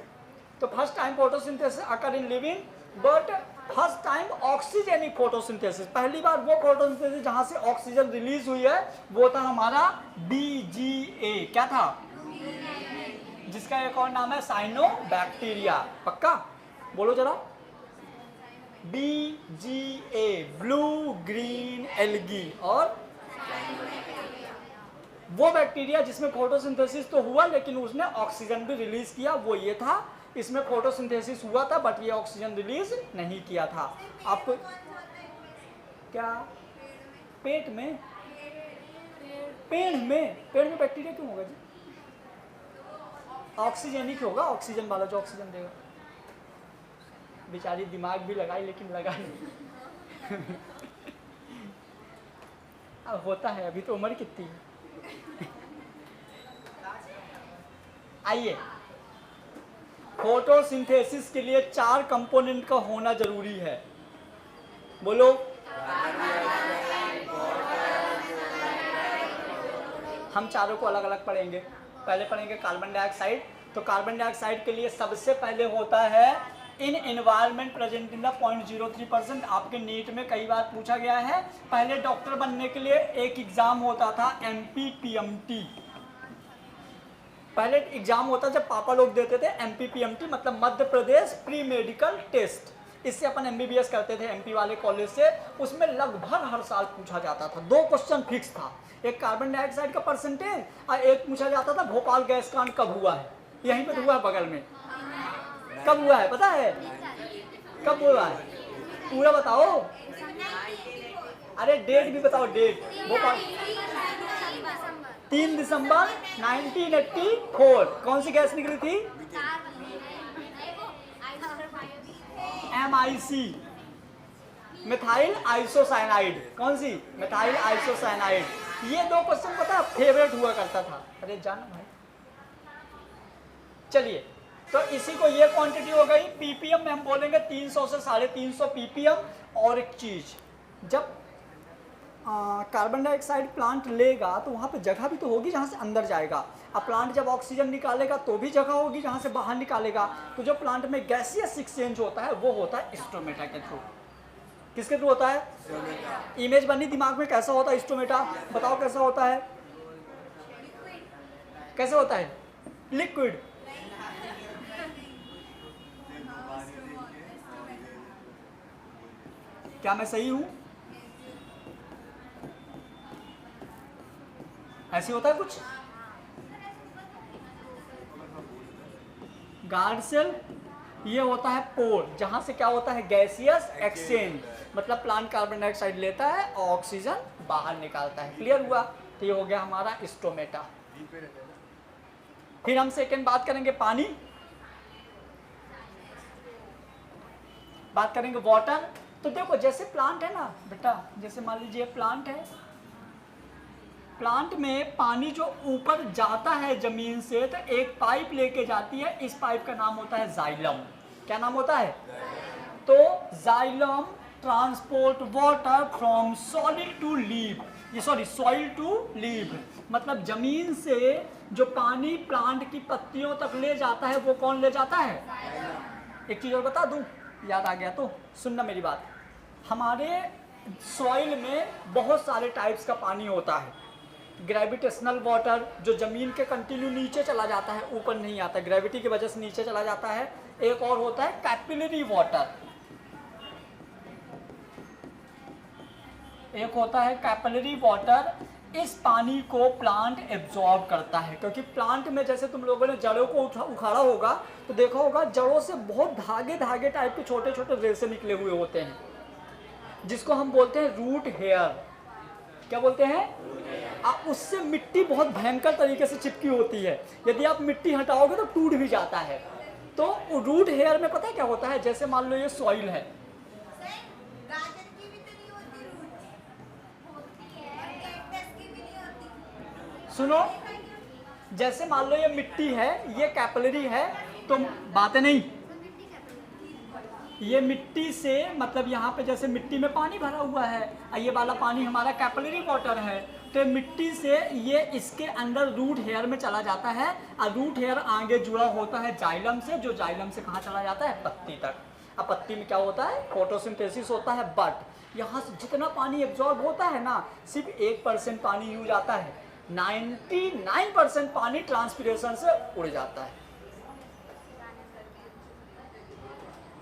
तो first time photosynthesis occur in living, but first time oxygenic photosynthesis. पहली बार वो फोटोसिंथेसिस जहाँ से ऑक्सीजन रिलीज हुई है वो था हमारा BGA। क्या था? जिसका एक और नाम है साइनोबैक्टीरिया। पक्का? बोलो जरा। BGA, blue green algae. और वो बैक्टीरिया जिसमें फोटोसिंथेसिस तो हुआ लेकिन उसने ऑक्सीजन भी रिलीज किया, वो ये था। इसमें फोटोसिंथेसिस हुआ था बट ये ऑक्सीजन रिलीज नहीं किया था। आपको क्या पेट में? पेड़ में बैक्टीरिया क्यों होगा जी? ऑक्सीजनिक होगा, ऑक्सीजन वाला जो ऑक्सीजन देगा। बेचारी दिमाग भी लगाई लेकिन लगा नहीं। अब होता है, अभी तो उम्र कितनी है। आइए, फोटोसिंथेसिस के लिए 4 कंपोनेंट का होना जरूरी है। बोलो। हम चारों को अलग अलग पढ़ेंगे। पहले पढ़ेंगे कार्बन डाइऑक्साइड। तो कार्बन डाइऑक्साइड के लिए सबसे पहले होता है इन एनवायरनमेंट प्रेजेंट इन द 0.03%। आपके नीट में कई बार पूछा गया है। पहले डॉक्टर बनने के लिए एक एग्जाम होता था MPPMT। पहले एग्जाम होता जब पापा लोग देते थे MPPMT, मतलब Madhya Pradesh pre medical test. इससे अपन MBBS करते थे MP वाले कॉलेज से। उसमें लगभग हर साल पूछा जाता था। 2 क्वेश्चन फिक्स था, एक कार्बन डाइऑक्साइड का परसेंटेज और एक पूछा जाता था भोपाल गैस कांड कब हुआ है। यहीं पे हुआ है बगल में। कब हुआ है पता है? कब हुआ है पूरा बताओ। अरे डेट भी बताओ। डेट भोपाल 3 दिसंबर 1984। कौन सी गैस निकली थी? MIC, methyl isocyanide. कौन सी? Methyl isocyanide. ये 2 क्वेश्चन पता फेवरेट हुआ करता था। अरे जाना भाई। चलिए, तो इसी को ये क्वांटिटी हो गई। PPM में हम बोलेंगे 300 से 350 PPM। और एक चीज, जब कार्बन डाइऑक्साइड प्लांट लेगा तो वहाँ पे जगह भी तो होगी जहाँ से अंदर जाएगा। अब प्लांट जब ऑक्सीजन निकालेगा तो भी जगह होगी जहाँ से बाहर निकालेगा। तो जो प्लांट में गैसियस एक्सचेंज होता है वो होता है स्टोमेटा के थ्रू। किसके थ्रू होता है? इमेज बनी दिमाग में, कैसा होता है स्टोमेटा? बताओ कैसा होता है? कैसे होता है? लिक्विड। क्या मैं सही हूं? ऐसे होता है कुछ? गार्ड सेल ये होता है पोर, जहां से क्या होता है? Gaseous exchange. मतलब प्लांट कार्बन डाइऑक्साइड लेता है और ऑक्सीजन बाहर निकालता है। क्लियर हुआ? तो ये हो गया हमारा स्टोमेटा। फिर हम सेकंड बात करेंगे पानी, बात करेंगे वाटर। तो देखो जैसे प्लांट है ना बेटा, जैसे मान लीजिए प्लांट है, प्लांट में पानी जो ऊपर जाता है जमीन से तो एक पाइप लेके जाती है, इस पाइप का नाम होता है जाइलम। क्या नाम होता है? तो xylem transport water from solid to leave, ये सॉरी सॉइल टू लीव। मतलब जमीन से जो पानी प्लांट की पत्तियों तक ले जाता है वो कौन ले जाता है? एक चीज और बता दूं, याद आ गया तो सुनना मेरी बात। हमारे सॉइल में बहुत सारे टाइप्स का पानी होता है। ग्रेविटेशनल वाटर जो जमीन के कंटिन्यू नीचे चला जाता है, ऊपर नहीं आता, ग्रेविटी की वजह से नीचे चला जाता है। एक और होता है कैपिलरी वाटर, एक होता है कैपिलरी वाटर। इस पानी को प्लांट एब्जॉर्ब करता है, क्योंकि प्लांट में जैसे तुम लोगों ने जड़ों को उखाड़ा होगा तो देखा होगा जड़ों से बहुत धागे धागे टाइप के छोटे छोटे रेशे निकले हुए होते हैं, जिसको हम बोलते हैं रूट हेयर। क्या बोलते हैं? उससे मिट्टी बहुत भयंकर तरीके से चिपकी होती है, यदि आप मिट्टी हटाओगे तो टूट भी जाता है। तो रूट हेयर में पता है क्या होता है? जैसे मान लो ये सॉइल है, सुनो, जैसे मान लो ये मिट्टी है, ये कैपिलरी है, तो बातें नहीं, ये मिट्टी से मतलब यहाँ पे जैसे मिट्टी में पानी भरा हुआ है, ये वाला पानी हमारा कैपिलरी वाटर है। तो मिट्टी से ये इसके अंदर रूट हेयर में चला जाता है, और रूट हेयर आगे जुड़ा होता है जाइलम से, जो जाइलम से कहाँ चला जाता है? पत्ती तक। अब पत्ती में क्या होता है? फोटोसिंथेसिस होता है। बट यहाँ से जितना पानी एब्जॉर्ब होता है ना, सिर्फ 1% पानी यूज आता है, 99% पानी ट्रांसपिरेशन से उड़ जाता है।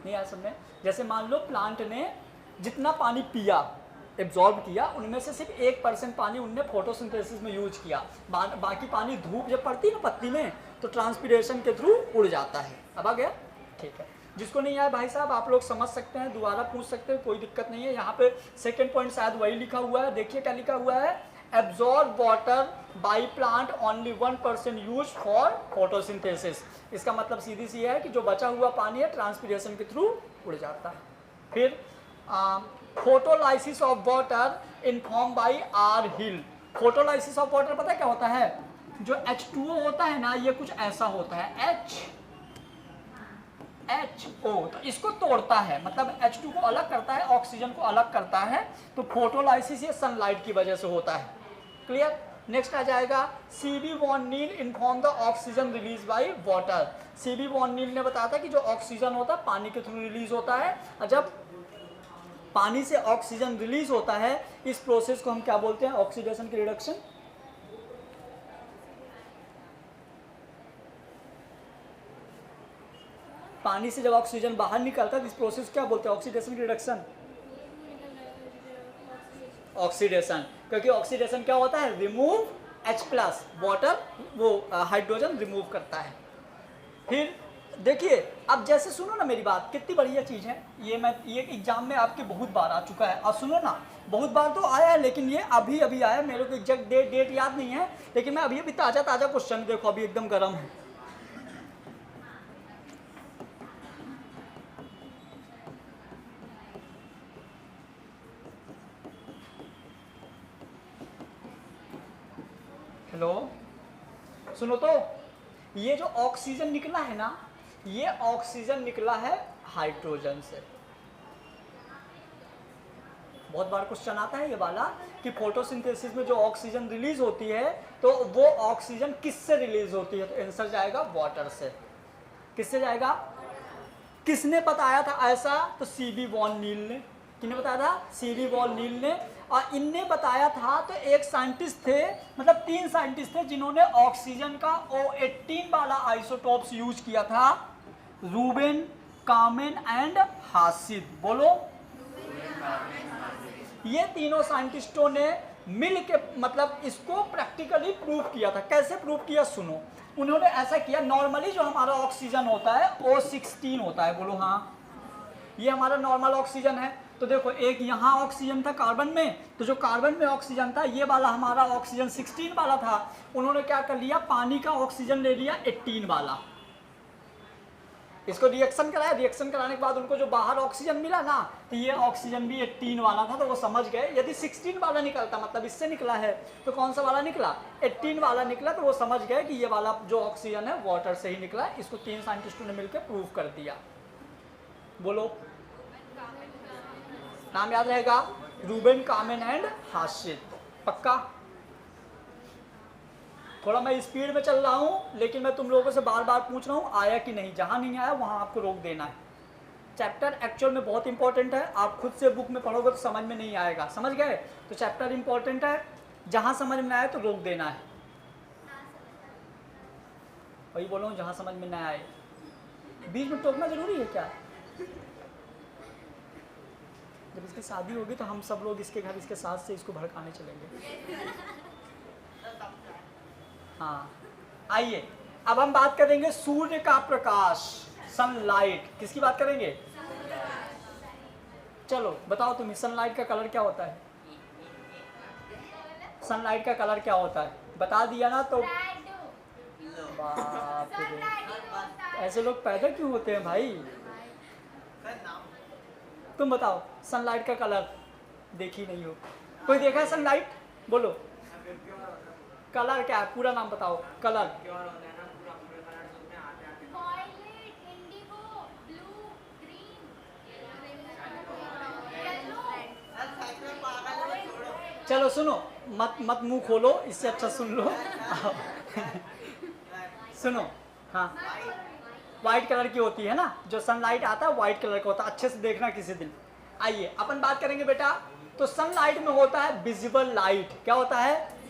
नहीं आ समझ? जैसे मान लो प्लांट ने जितना पानी पिया, एब्जॉर्ब किया, उनमें से सिर्फ 1% पानी उनने फोटोसिंथेसिस में यूज किया, बाकी पानी धूप जब पड़ती है ना पत्ती में तो ट्रांसपिरेशन के थ्रू उड़ जाता है। अब आ गया? ठीक है। जिसको नहीं आया भाई साहब आप लोग समझ सकते हैं, दोबारा पूछ सकते हैं, कोई दिक्कत नहीं है। यहाँ पे सेकेंड पॉइंट शायद वही लिखा हुआ है, देखिए क्या लिखा हुआ है? Absorb water by plant only 1% use for photosynthesis. इसका मतलब सीधी सी है कि जो बचा हुआ पानी है ट्रांसपिरेशन के थ्रू उड़ जाता है। फिर photolysis of water inform by R Hill. Photolysis of water पता है क्या होता है? जो H2O होता है ना, ये कुछ ऐसा होता है, HO, तो इसको तोड़ता है, मतलब H2 को अलग करता है, ऑक्सीजन को अलग करता है। तो फोटोलाइसिस ये सनलाइट की वजह से होता है। क्लियर? नेक्स्ट आ जाएगा CB van Niel inform the oxygen release by water. CB van Niel ने बताया था कि जो ऑक्सीजन होता है पानी के थ्रू रिलीज होता है, और जब पानी से ऑक्सीजन रिलीज होता है इस प्रोसेस को हम क्या बोलते हैं? ऑक्सीडेशन की रिडक्शन। पानी से जब ऑक्सीजन बाहर निकलता है इस प्रोसेस को क्या बोलते हैं? ऑक्सीडेशन की रिडक्शन। ऑक्सीडेशन, क्योंकि ऑक्सीडेशन क्या होता है? रिमूव H+, वाटर वो हाइड्रोजन रिमूव करता है। फिर देखिए, अब जैसे सुनो ना मेरी बात, कितनी बढ़िया चीज़ है ये एग्जाम में आपके बहुत बार आ चुका है। और सुनो ना, बहुत बार तो आया है, लेकिन ये अभी अभी आया, मेरे को एग्जैक्ट डेट याद नहीं है, लेकिन मैं अभी अभी ताज़ा क्वेश्चन देखो, अभी एकदम गर्म है। हेलो, सुनो तो, ये जो ऑक्सीजन निकला है ना, ये ऑक्सीजन निकला है हाइड्रोजन से। बहुत बार क्वेश्चन आता है ये वाला कि फोटोसिंथेसिस में जो ऑक्सीजन रिलीज होती है तो वो ऑक्सीजन किससे रिलीज होती है, तो आंसर जाएगा वाटर से। किससे जाएगा? किसने बताया था ऐसा? तो सीबी वॉन नील ने। किसने बताया था? सीबी वॉन नील ने। और इनने बताया था तो एक साइंटिस्ट थे, मतलब 3 साइंटिस्ट थे जिन्होंने ऑक्सीजन का O18 वाला आइसोटोप्स यूज किया था, रूबेन, कामेन एंड हासिद। बोलो। ये तीनों साइंटिस्टों ने मिल के मतलब इसको प्रैक्टिकली प्रूव किया था। कैसे प्रूव किया सुनो। उन्होंने ऐसा किया, नॉर्मली जो हमारा ऑक्सीजन होता है O16 होता है। बोलो हाँ, ये हमारा नॉर्मल ऑक्सीजन है। तो देखो एक यहाँ ऑक्सीजन था कार्बन में, तो जो कार्बन में ऑक्सीजन था ये वाला हमारा ऑक्सीजन 16 वाला था। उन्होंने क्या कर लिया, पानी का ऑक्सीजन ले लिया 18 वाला, इसको रिएक्शन कराया। रिएक्शन कराने के बाद उनको जो बाहर ऑक्सीजन मिला ना, तो ये ऑक्सीजन भी 18 वाला था। तो वो समझ गए यदि 16 वाला निकलता, मतलब इससे निकला है, तो कौन सा वाला निकला? 18 वाला निकला। तो वो समझ गए कि ये वाला जो ऑक्सीजन है वाटर से ही निकला। इसको 3 साइंटिस्टों ने मिलकर प्रूव कर दिया। बोलो, नाम याद रहेगा? रूबेन, कामेन एंड हासिद। पक्का? थोड़ा मैं स्पीड में चल रहा हूँ, लेकिन मैं तुम लोगों से बार बार पूछ रहा हूँ आया कि नहीं। जहाँ नहीं आया वहाँ आपको रोक देना है। चैप्टर एक्चुअल में बहुत इंपॉर्टेंट है। आप खुद से बुक में पढ़ोगे तो समझ में नहीं आएगा। समझ गए? तो चैप्टर इंपॉर्टेंट है, जहाँ समझ में आए तो रोक देना है। वही बोल रहा हूँ, जहाँ समझ में ना आए। बीच में टोकना जरूरी है क्या? जब इसकी शादी होगी तो हम सब लोग इसके घर इसके साथ से इसको भड़काने चलेंगे। हाँ, आइए अब हम बात करेंगे सूर्य का प्रकाश, सनलाइट। किसकी बात करेंगे? चलो बताओ तुम्हें, सनलाइट का कलर क्या होता है? सनलाइट का कलर क्या होता है? बता दिया ना तो बाप रे, ऐसे लोग पैदा क्यों होते हैं भाई? तुम बताओ सनलाइट का कलर। देखी नहीं हो? कोई देखा है सनलाइट? बोलो कलर क्या है, पूरा नाम बताओ। कलर चलो सुनो, मत मुंह खोलो, इससे अच्छा सुन लो। सुनो, हाँ व्हाइट कलर की होती है ना, जो सनलाइट आता है व्हाइट कलर का होता है। अच्छे से देखना किसी दिन। आइए अपन बात करेंगे बेटा। तो सनलाइट में होता है विजिबल लाइट। क्या होता है?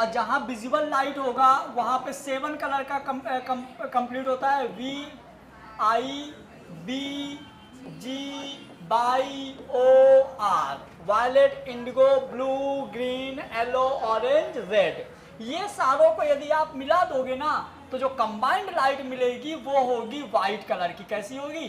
और जहाँ विजिबल लाइट होगा वहाँ पे 7 कलर का कंप्लीट होता है। VIBGYOR, violet, indigo, blue, green, yellow, orange, red. ये सारों को यदि आप मिला दोगे ना, तो जो कंबाइंड लाइट मिलेगी वो होगी व्हाइट कलर की। कैसी होगी?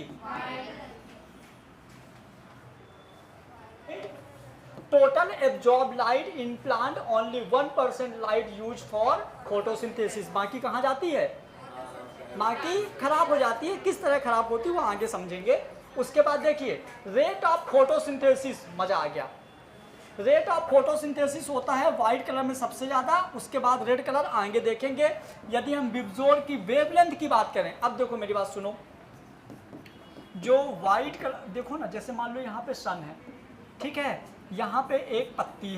Total absorb light in plant only 1% light use for photosynthesis. बाकी कहाँ जाती है? बाकी खराब हो जाती है। किस तरह खराब होती है वो आगे समझेंगे। उसके बाद देखिए रेट ऑफ फोटोसिंथेसिस। मजा आ गया। रेट ऑफ फोटोसिंथेसिस होता है व्हाइट कलर में सबसे ज़्यादा, उसके बाद रेड कलर आगे देखेंगे। यदि हम विबजोर की वेवलेंथ की बात करें, अब देखो मेरी बात सुनो, जो व्हाइट कलर देखो ना, जैसे मान लो यहाँ पे सन है, ठीक है, यहाँ पे एक पत्ती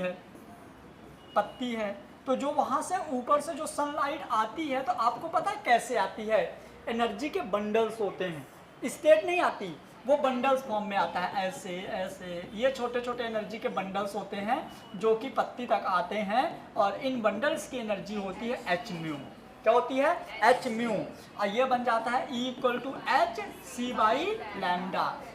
है, तो जो वहाँ से ऊपर से जो सनलाइट आती है, तो आपको पता है कैसे आती है? एनर्जी के बंडल्स होते हैं, स्टेट नहीं आती, वो बंडल्स फॉर्म में आता है। ऐसे ऐसे ये छोटे छोटे एनर्जी के बंडल्स होते हैं जो कि पत्ती तक आते हैं, और इन बंडल्स की एनर्जी होती है एच म्यू। क्या होती है? H mu. और ये बन जाता है E=hc/λ।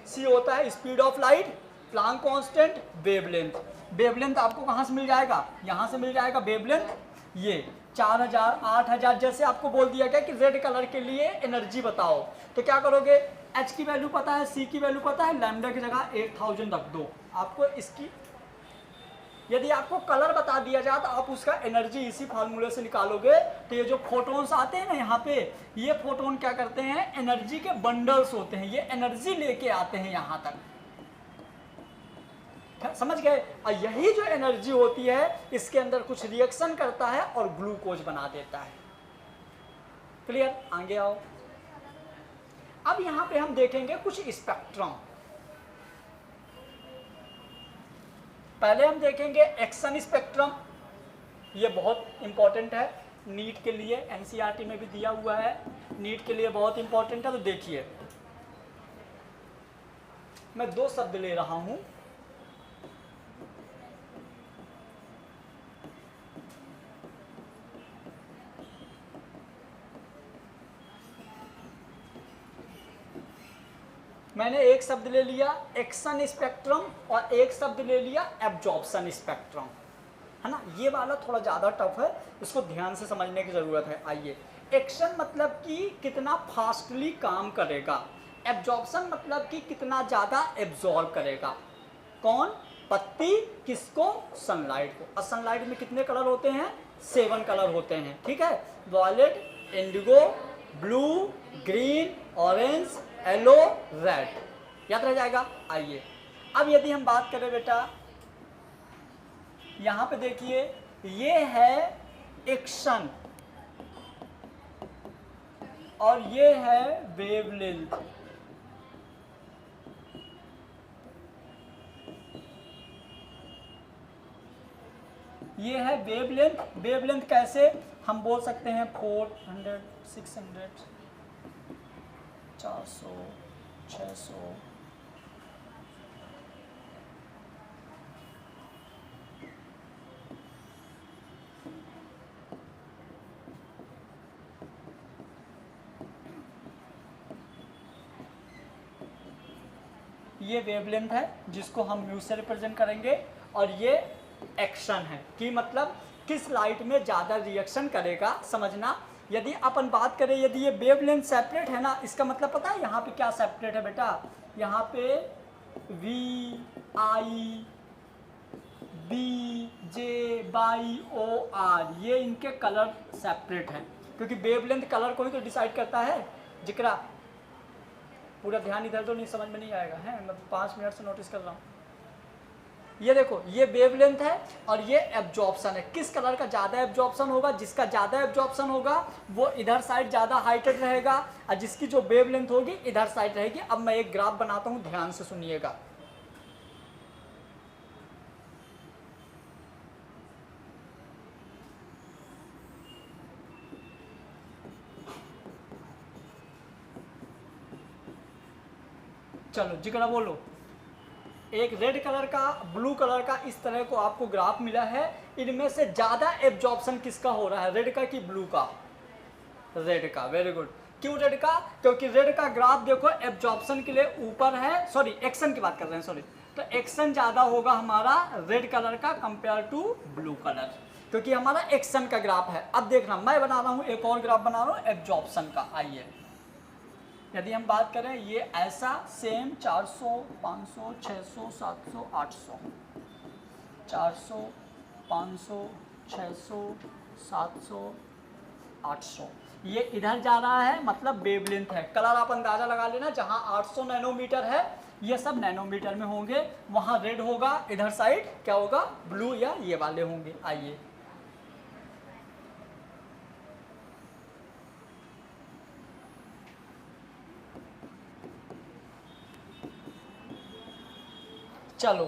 c होता है speed of light, Planck constant, wavelength. Wavelength आपको कहाँ से मिल जाएगा? यहाँ से मिल जाएगा वेवलेंथ। ये 4000, 8000, जैसे आपको बोल दिया गया कि रेड कलर के लिए एनर्जी बताओ, तो क्या करोगे? एच की वैल्यू पता है, सी की वैल्यू पता है, लैम्डा की जगह 8000 रख दो। आपको इसकी यदि आपको कलर बता दिया जाए तो आप उसका एनर्जी इसी फार्मूले से निकालोगे। तो ये जो फोटोन्स आते हैं ना यहाँ पे, ये फोटोन क्या करते हैं? एनर्जी के बंडल्स होते हैं, ये एनर्जी लेके आते हैं यहाँ तक। समझ गए? और यही जो एनर्जी होती है इसके अंदर कुछ रिएक्शन करता है और ग्लूकोज बना देता है। क्लियर? आगे आओ। अब यहाँ पे हम देखेंगे कुछ स्पेक्ट्रम। पहले हम देखेंगे एक्शन स्पेक्ट्रम, ये बहुत इंपॉर्टेंट है नीट के लिए, एनसीईआरटी में भी दिया हुआ है, नीट के लिए बहुत इंपॉर्टेंट है। तो देखिए मैं दो शब्द ले रहा हूं, मैंने एक शब्द ले लिया एक्शन स्पेक्ट्रम और एक शब्द ले लिया एब्जॉर्प्शन स्पेक्ट्रम, है ना। ये वाला थोड़ा ज़्यादा टफ है, इसको ध्यान से समझने की ज़रूरत है। आइए, एक्शन मतलब कि कितना फास्टली काम करेगा, एब्जॉर्प्शन मतलब कि कितना ज़्यादा एब्जॉर्ब करेगा। कौन? पत्ती, किसको? सनलाइट को। और सनलाइट में कितने कलर होते हैं? 7 कलर होते हैं, ठीक है। Violet, indigo, blue, green, orange, yellow, red, याद रह जाएगा। आइए अब यदि हम बात करें बेटा, यहां पे देखिए ये है एक्शन और ये है वेवलेंथ। ये है वेवलेंथ। वेवलेंथ कैसे हम बोल सकते हैं? 400, 600, 400, 600, ये वेवलेंथ है जिसको हम म्यू से रिप्रेजेंट करेंगे, और ये एक्शन है कि मतलब किस लाइट में ज़्यादा रिएक्शन करेगा। समझना, यदि अपन बात करें, यदि ये वेवलेंथ सेपरेट है ना, इसका मतलब पता है यहाँ पे क्या सेपरेट है बेटा? यहाँ पे V, I, B, G, Y, O, R, ये इनके कलर सेपरेट हैं, क्योंकि वेवलेंथ कलर को ही तो डिसाइड करता है। जिक्रा पूरा ध्यान इधर तो नहीं, समझ में नहीं आएगा है, मैं 5 मिनट से नोटिस कर रहा हूँ। ये देखो, ये वेवलेंथ है और ये एब्जॉर्प्शन है। किस कलर का ज़्यादा एब्जॉर्प्शन होगा? जिसका ज़्यादा एब्जॉर्प्शन होगा वो इधर साइड ज़्यादा हाइटेड रहेगा, और जिसकी जो वेवलेंथ होगी इधर साइड रहेगी। अब मैं एक ग्राफ बनाता हूँ, ध्यान से सुनिएगा। चलो जिक्रा बोलो। एक रेड कलर का, ब्लू कलर का, इस तरह को आपको ग्राफ मिला है। इनमें से ज्यादा एब्जॉर्प्शन किसका हो रहा है? रेड का कि ब्लू का? रेड का। Very good. क्यों रेड का? क्योंकि रेड का ग्राफ देखो एब्जॉर्प्शन के लिए ऊपर है, सॉरी एक्शन की बात कर रहे हैं, सॉरी। तो एक्शन ज्यादा होगा हमारा रेड कलर का कंपेयर टू ब्लू कलर, क्योंकि हमारा एक्शन का ग्राफ है। अब देखना, मैं बना रहा हूँ एक और ग्राफ बना रहा हूँ एब्जॉर्प्शन का। आइए, यदि हम बात करें, ये ऐसा सेम 400, 500, 600, 700, 800, 400, 500, 600, 700, 800, ये इधर जा रहा है, मतलब वेवलेंथ है। कलर आप अंदाजा लगा लेना, जहां 800 नैनोमीटर है ये सब नैनोमीटर में होंगे, वहां रेड होगा, इधर साइड क्या होगा? ब्लू या ये वाले होंगे। आइए, चलो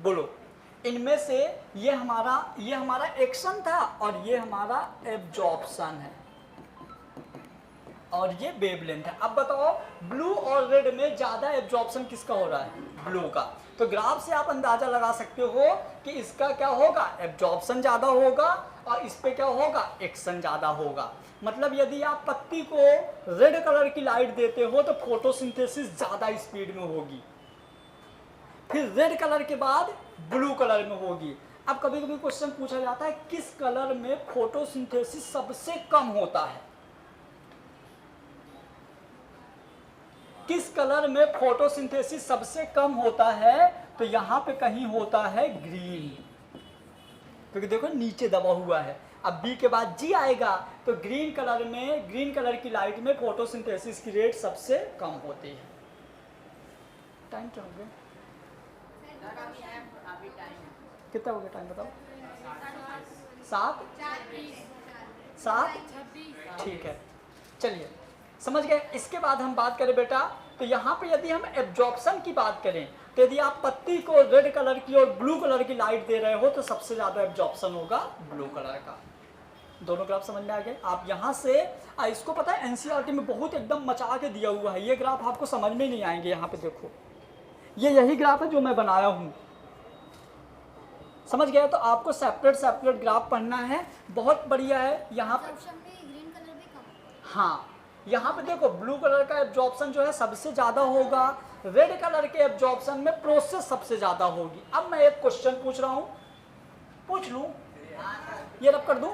बोलो, इनमें से ये हमारा एक्शन था और ये हमारा एब्जॉर्प्शन है और ये वेवलेंथ है। अब बताओ, ब्लू और रेड में ज्यादा एब्जॉर्प्शन किसका हो रहा है? ब्लू का। तो ग्राफ से आप अंदाजा लगा सकते हो कि इसका क्या होगा? एब्जॉर्प्शन ज्यादा होगा, और इस पे क्या होगा? एक्शन ज्यादा होगा। मतलब यदि आप पत्ती को रेड कलर की लाइट देते हो तो फोटोसिंथेसिस ज्यादा स्पीड में होगी, फिर रेड कलर के बाद ब्लू कलर में होगी। अब कभी कभी क्वेश्चन पूछा जाता है किस कलर में फोटोसिंथेसिस सबसे कम होता है? किस कलर में फोटोसिंथेसिस सबसे कम होता है? तो यहां पे कहीं होता है ग्रीन, क्योंकि देखो नीचे दबा हुआ है। अब बी के बाद जी आएगा, तो ग्रीन कलर में, ग्रीन कलर की लाइट में फोटोसिंथेसिस की रेट सबसे कम होती है। टाइम क्या हो गया? कितना हो गया टाइम बताओ? 7? ठीक है, चलिए समझ गए। इसके बाद हम बात करें बेटा तो यहाँ पे यदि हम एब्जॉर्प्शन की बात करें तो यदि आप पत्ती को रेड कलर की और ब्लू कलर की लाइट दे रहे हो तो सबसे ज़्यादा एब्जॉर्प्शन होगा ब्लू कलर का। दोनों ग्राफ समझ में आ गए। आप यहाँ से इसको पता है एनसीईआरटी में बहुत एकदम मचा के दिया हुआ है, ये ग्राफ आपको समझ में नहीं आएंगे। यहाँ पे देखो ये यही ग्राफ है जो मैं बनाया हूँ, समझ गए। तो आपको सेपरेट सेपरेट ग्राफ पढ़ना है, बहुत बढ़िया है। यहाँ पे हाँ, यहाँ पे देखो ब्लू कलर का एब्जॉर्प्शन जो है सबसे ज़्यादा होगा, रेड कलर के एब्जॉर्प्शन में प्रोसेस सबसे ज़्यादा होगी। अब मैं एक क्वेश्चन पूछ रहा हूँ, पूछ लूँ, ये रब कर दूँ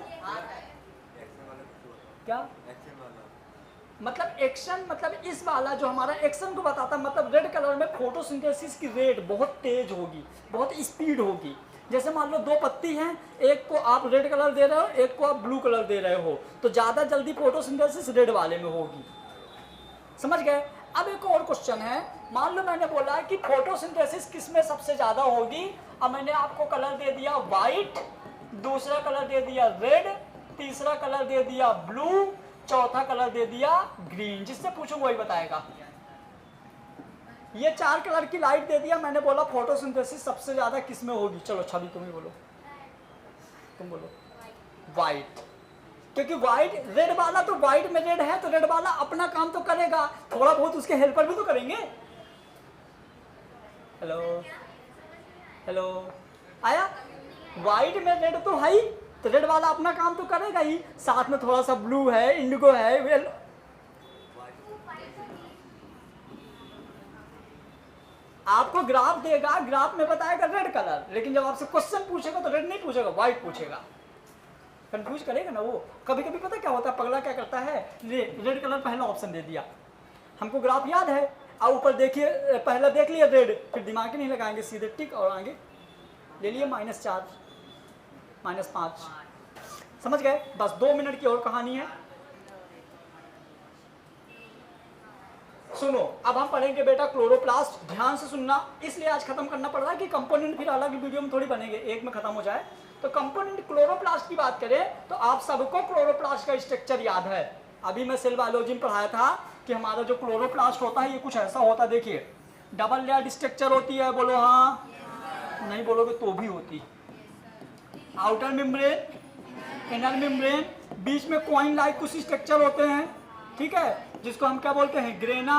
क्या? मतलब एक्शन, मतलब इस वाला जो हमारा एक्शन को बताता है, मतलब रेड कलर में फोटोसिंथेसिस की रेट बहुत तेज होगी, बहुत स्पीड होगी। जैसे मान लो दो पत्ती हैं, एक को आप रेड कलर दे रहे हो, एक को आप ब्लू कलर दे रहे हो, तो ज़्यादा जल्दी फोटोसिंथेसिस रेड वाले में होगी, समझ गए। अब एक और क्वेश्चन है, मान लो मैंने बोला कि फोटोसिंथेसिस किस में सबसे ज़्यादा होगी। अब मैंने आपको कलर दे दिया वाइट, दूसरा कलर दे दिया रेड, तीसरा कलर दे दिया ब्लू, चौथा कलर दे दिया ग्रीन। जिससे पूछूंगा वही बताएगा। ये 4 कलर की लाइट दे दिया, मैंने बोला फोटोसिंथेसिस सबसे ज्यादा किस में होगी। चलो छवि तुम ही बोलो, तुम बोलो वाइट, क्योंकि वाइट, रेड वाला तो वाइट में रेड है तो रेड वाला अपना काम तो करेगा, थोड़ा बहुत उसके हेल्पर भी तो करेंगे। हेलो हेलो, आया? वाइट में रेड तो है ही, तो रेड वाला अपना काम तो करेगा ही, साथ में थोड़ा सा ब्लू है, इंडिगो है। आपको ग्राफ देगा, ग्राफ में बताएगा रेड कलर, लेकिन जब आपसे क्वेश्चन पूछेगा तो रेड नहीं पूछेगा, व्हाइट पूछेगा। कंफ्यूज करेगा ना वो। कभी कभी पता क्या होता है, पगला क्या करता है, रेड कलर पहला ऑप्शन दे दिया, हमको ग्राफ याद है, और ऊपर देखिए पहला देख लिया रेड, फिर दिमाग ही नहीं लगाएंगे, सीधे टिक और आगे ले लिए -4 -5, समझ गए। बस 2 मिनट की और कहानी है, सुनो। अब हम पढ़ेंगे बेटा क्लोरोप्लास्ट, ध्यान से सुनना, इसलिए आज खत्म करना पड़ रहा है कि कंपोनेंट फिर अलग वीडियो में थोड़ी बनेंगे, एक में खत्म हो जाए। तो कंपोनेंट क्लोरोप्लास्ट की बात करें तो आप सबको क्लोरोप्लास्ट का स्ट्रक्चर याद है। अभी मैं सेल बायोलॉजी में पढ़ाया था कि हमारा जो क्लोरोप्लास्ट होता है ये कुछ ऐसा होता है, देखिए डबल लेयर्ड स्ट्रक्चर होती है, बोलो हाँ, नहीं बोलोगे तो भी होती। आउटर मेम्ब्रेन, इनर मेम्ब्रेन, बीच में कॉइन लाइक कुछ स्ट्रक्चर होते हैं, ठीक है, जिसको हम क्या बोलते हैं, ग्रेना।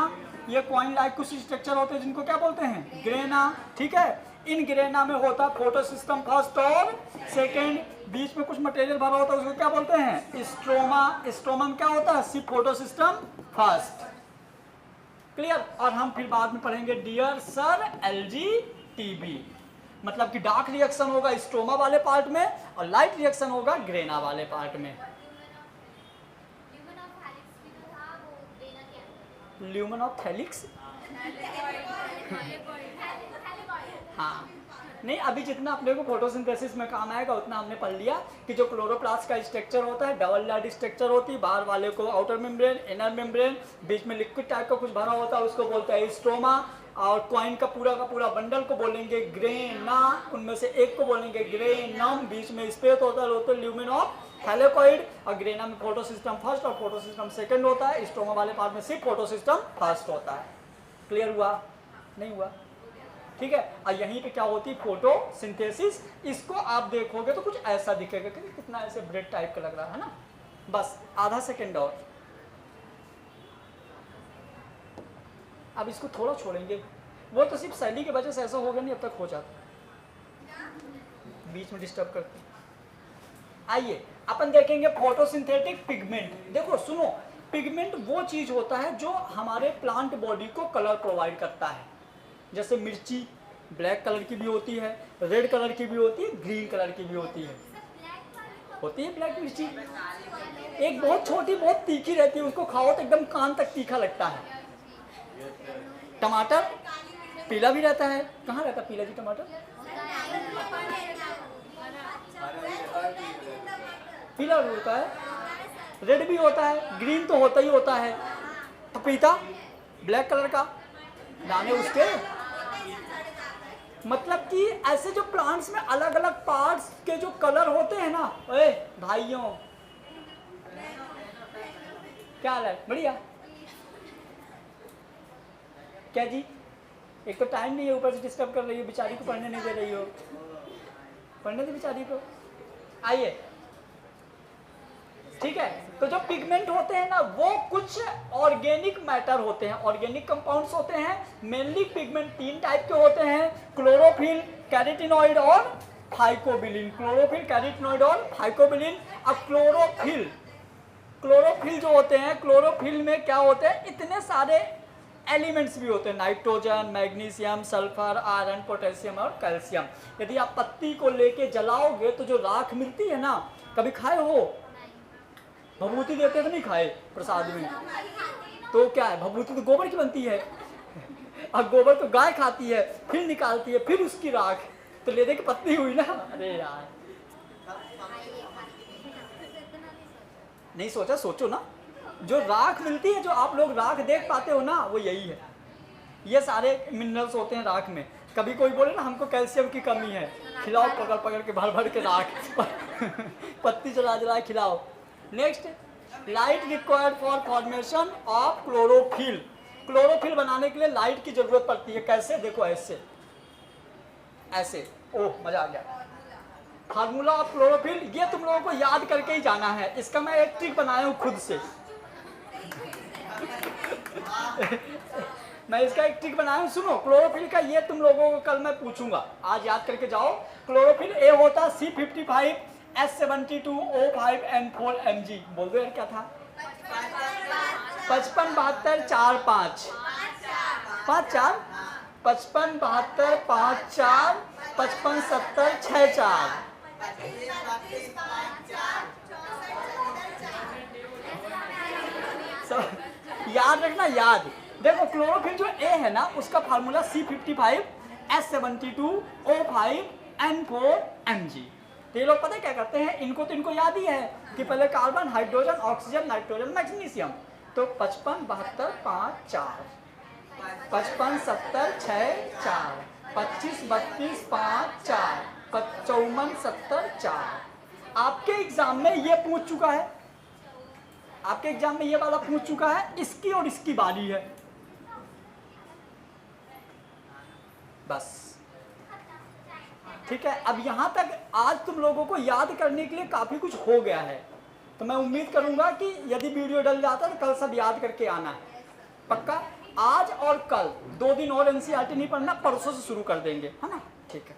ये कॉइन लाइक कुछ स्ट्रक्चर होते हैं जिनको क्या बोलते हैं, ग्रेना, ठीक है। इन ग्रेना में होता है फोटोसिस्टम फर्स्ट और सेकंड, बीच में कुछ मटेरियल भरा होता है उसको क्या बोलते हैं, स्ट्रोमा। स्ट्रोमा में क्या होता है, सिर्फ फोटोसिस्टम फर्स्ट, क्लियर। और हम फिर बाद में पढ़ेंगे डियर सर LGTB, मतलब कि डार्क रिएक्शन होगा स्ट्रोमा वाले पार्ट में और लाइट रिएक्शन होगा ग्रेना वाले पार्ट में। ल्यूमन ऑफ हेलिक्स, हाँ नहीं, अभी जितना अपने को फोटोसिंथेसिस में काम आएगा उतना हमने पढ़ लिया कि जो क्लोरोप्लास्ट का स्ट्रक्चर होता है डबल लेयर्ड स्ट्रक्चर होती है, बाहर वाले को आउटर मेम्ब्रेन, इनर मेम्ब्रेन, बीच में लिक्विड टाइप का कुछ भरा होता है उसको बोलते हैं स्ट्रोमा, और कॉइन का पूरा बंडल को बोलेंगे ग्रेना, उनमें से एक को बोलेंगे ग्रेनम, बीच में स्पेस होता है ल्यूमेन ऑफ थैलेकॉइड, और ग्रेना में फोटोसिस्टम फर्स्ट और फोटोसिस्टम सेकंड होता है, स्ट्रोमा वाले पार्ट में सिर्फ फोटोसिस्टम फर्स्ट होता है। क्लियर हुआ? नहीं हुआ? ठीक है। और यहीं पे क्या होती है, फोटोसिंथेसिस। इसको आप देखोगे तो कुछ ऐसा दिखेगा कि कितना ऐसे ब्रेड टाइप का लग रहा है ना। बस आधा सेकेंड और, अब इसको थोड़ा छोड़ेंगे, वो तो सिर्फ शैली की वजह से ऐसा होगा, नहीं अब तक हो जाता, बीच में डिस्टर्ब करती। आइए अपन देखेंगे फोटोसिंथेटिक पिगमेंट। देखो सुनो, पिगमेंट वो चीज होता है जो हमारे प्लांट बॉडी को कलर प्रोवाइड करता है। जैसे मिर्ची ब्लैक कलर की भी होती है, रेड कलर की भी होती है, ग्रीन कलर की भी होती है ब्लैक मिर्ची। एक बहुत छोटी बहुत तीखी रहती है, उसको खाओ तो एकदम कान तक तीखा लगता है। टमाटर पीला भी रहता है, कहाँ रहता है पीला जी टमाटर? पीला भी होता है, रेड भी होता है, ग्रीन तो होता ही होता है। पपीता ब्लैक कलर का, दाने उसके, मतलब कि ऐसे जो प्लांट्स में अलग अलग पार्ट्स के जो कलर होते हैं ना। ओए भाइयों क्या हाल है? बढ़िया। क्या जी? एक तो टाइम नहीं है, ऊपर से डिस्टर्ब कर रही हो, बेचारी को पढ़ने नहीं दे रही हो। पढ़ने दे बेचारी को। आइए, ठीक है। तो जो पिगमेंट होते हैं ना, वो कुछ ऑर्गेनिक मैटर होते हैं, ऑर्गेनिक कंपाउंड्स होते हैं। मेनली पिगमेंट 3 टाइप के होते हैं, क्लोरोफिल, कैरोटीनॉइड और फाइकोबिलिन। क्लोरोफिल, कैरोटीनॉइड और फाइकोबिलिन। अब क्लोरोफिल जो होते हैं, क्लोरोफिल में क्या होते हैं, इतने सारे एलिमेंट्स भी होते हैं, nitrogen, magnesium, sulphur, iron, potassium और कैल्शियम। यदि आप पत्ती को लेके जलाओगे तो जो राख मिलती है ना, कभी खाए हो? भभूति देते तो नहीं खाए प्रसाद में? तो क्या है, भभूति तो गोबर की बनती है और गोबर तो गाय खाती है, फिर निकालती है, फिर उसकी राख तो लेने की पत्ती हुई ना। अरे यार, नहीं सोचा? सोचो ना, जो राख मिलती है, जो आप लोग राख देख पाते हो ना, वो यही है। ये सारे मिनरल्स होते हैं राख में। कभी कोई बोले ना हमको कैल्शियम की कमी है, खिलाओ पकड़ पकड़ के, भर भर के राख पत्ती जला जला खिलाओ। Next, light required for formation of chlorophyll. Chlorophyll बनाने के लिए लाइट की जरूरत पड़ती है। कैसे? देखो ऐसे ऐसे। ओह मजा आ गया। फार्मूला ऑफ क्लोरोफिल, ये तुम लोगों को याद करके ही जाना है। इसका मैं एक ट्रिक बनाया हूँ खुद से मैं इसका एक ट्रिक बनाया हूँ, सुनो। क्लोरोफिल का ये तुम लोगों को कल मैं पूछूंगा, आज याद करके जाओ। क्लोरोफिल ए होता है C55 S72 O5 N4 Mg। बोल दो यार क्या था? 55 72 4 5 5 4 55 72 5 4 55 70 6 4। याद रखना, याद। देखो क्लोरोफिल जो ए है ना, उसका formula C55 S72 O5 N4 Mg। तो ये लोग पता है क्या करते हैं, इनको तो इनको याद ही है कि पहले carbon, hydrogen, oxygen, nitrogen, magnesium. तो 55 72 5 4 55 70 6 4 25 32 5 4 54 70 4। आपके एग्जाम में ये पूछ चुका है, आपके एग्जाम में ये वाला पूछ चुका है, इसकी और इसकी बारी है। बस ठीक है। अब यहां तक आज तुम लोगों को याद करने के लिए काफी कुछ हो गया है। तो मैं उम्मीद करूंगा कि यदि वीडियो डल जाता तो कल सब याद करके आना है, पक्का। आज और कल 2 दिन और एनसीईआरटी नहीं पढ़ना, परसों से शुरू कर देंगे, है ना? ठीक है।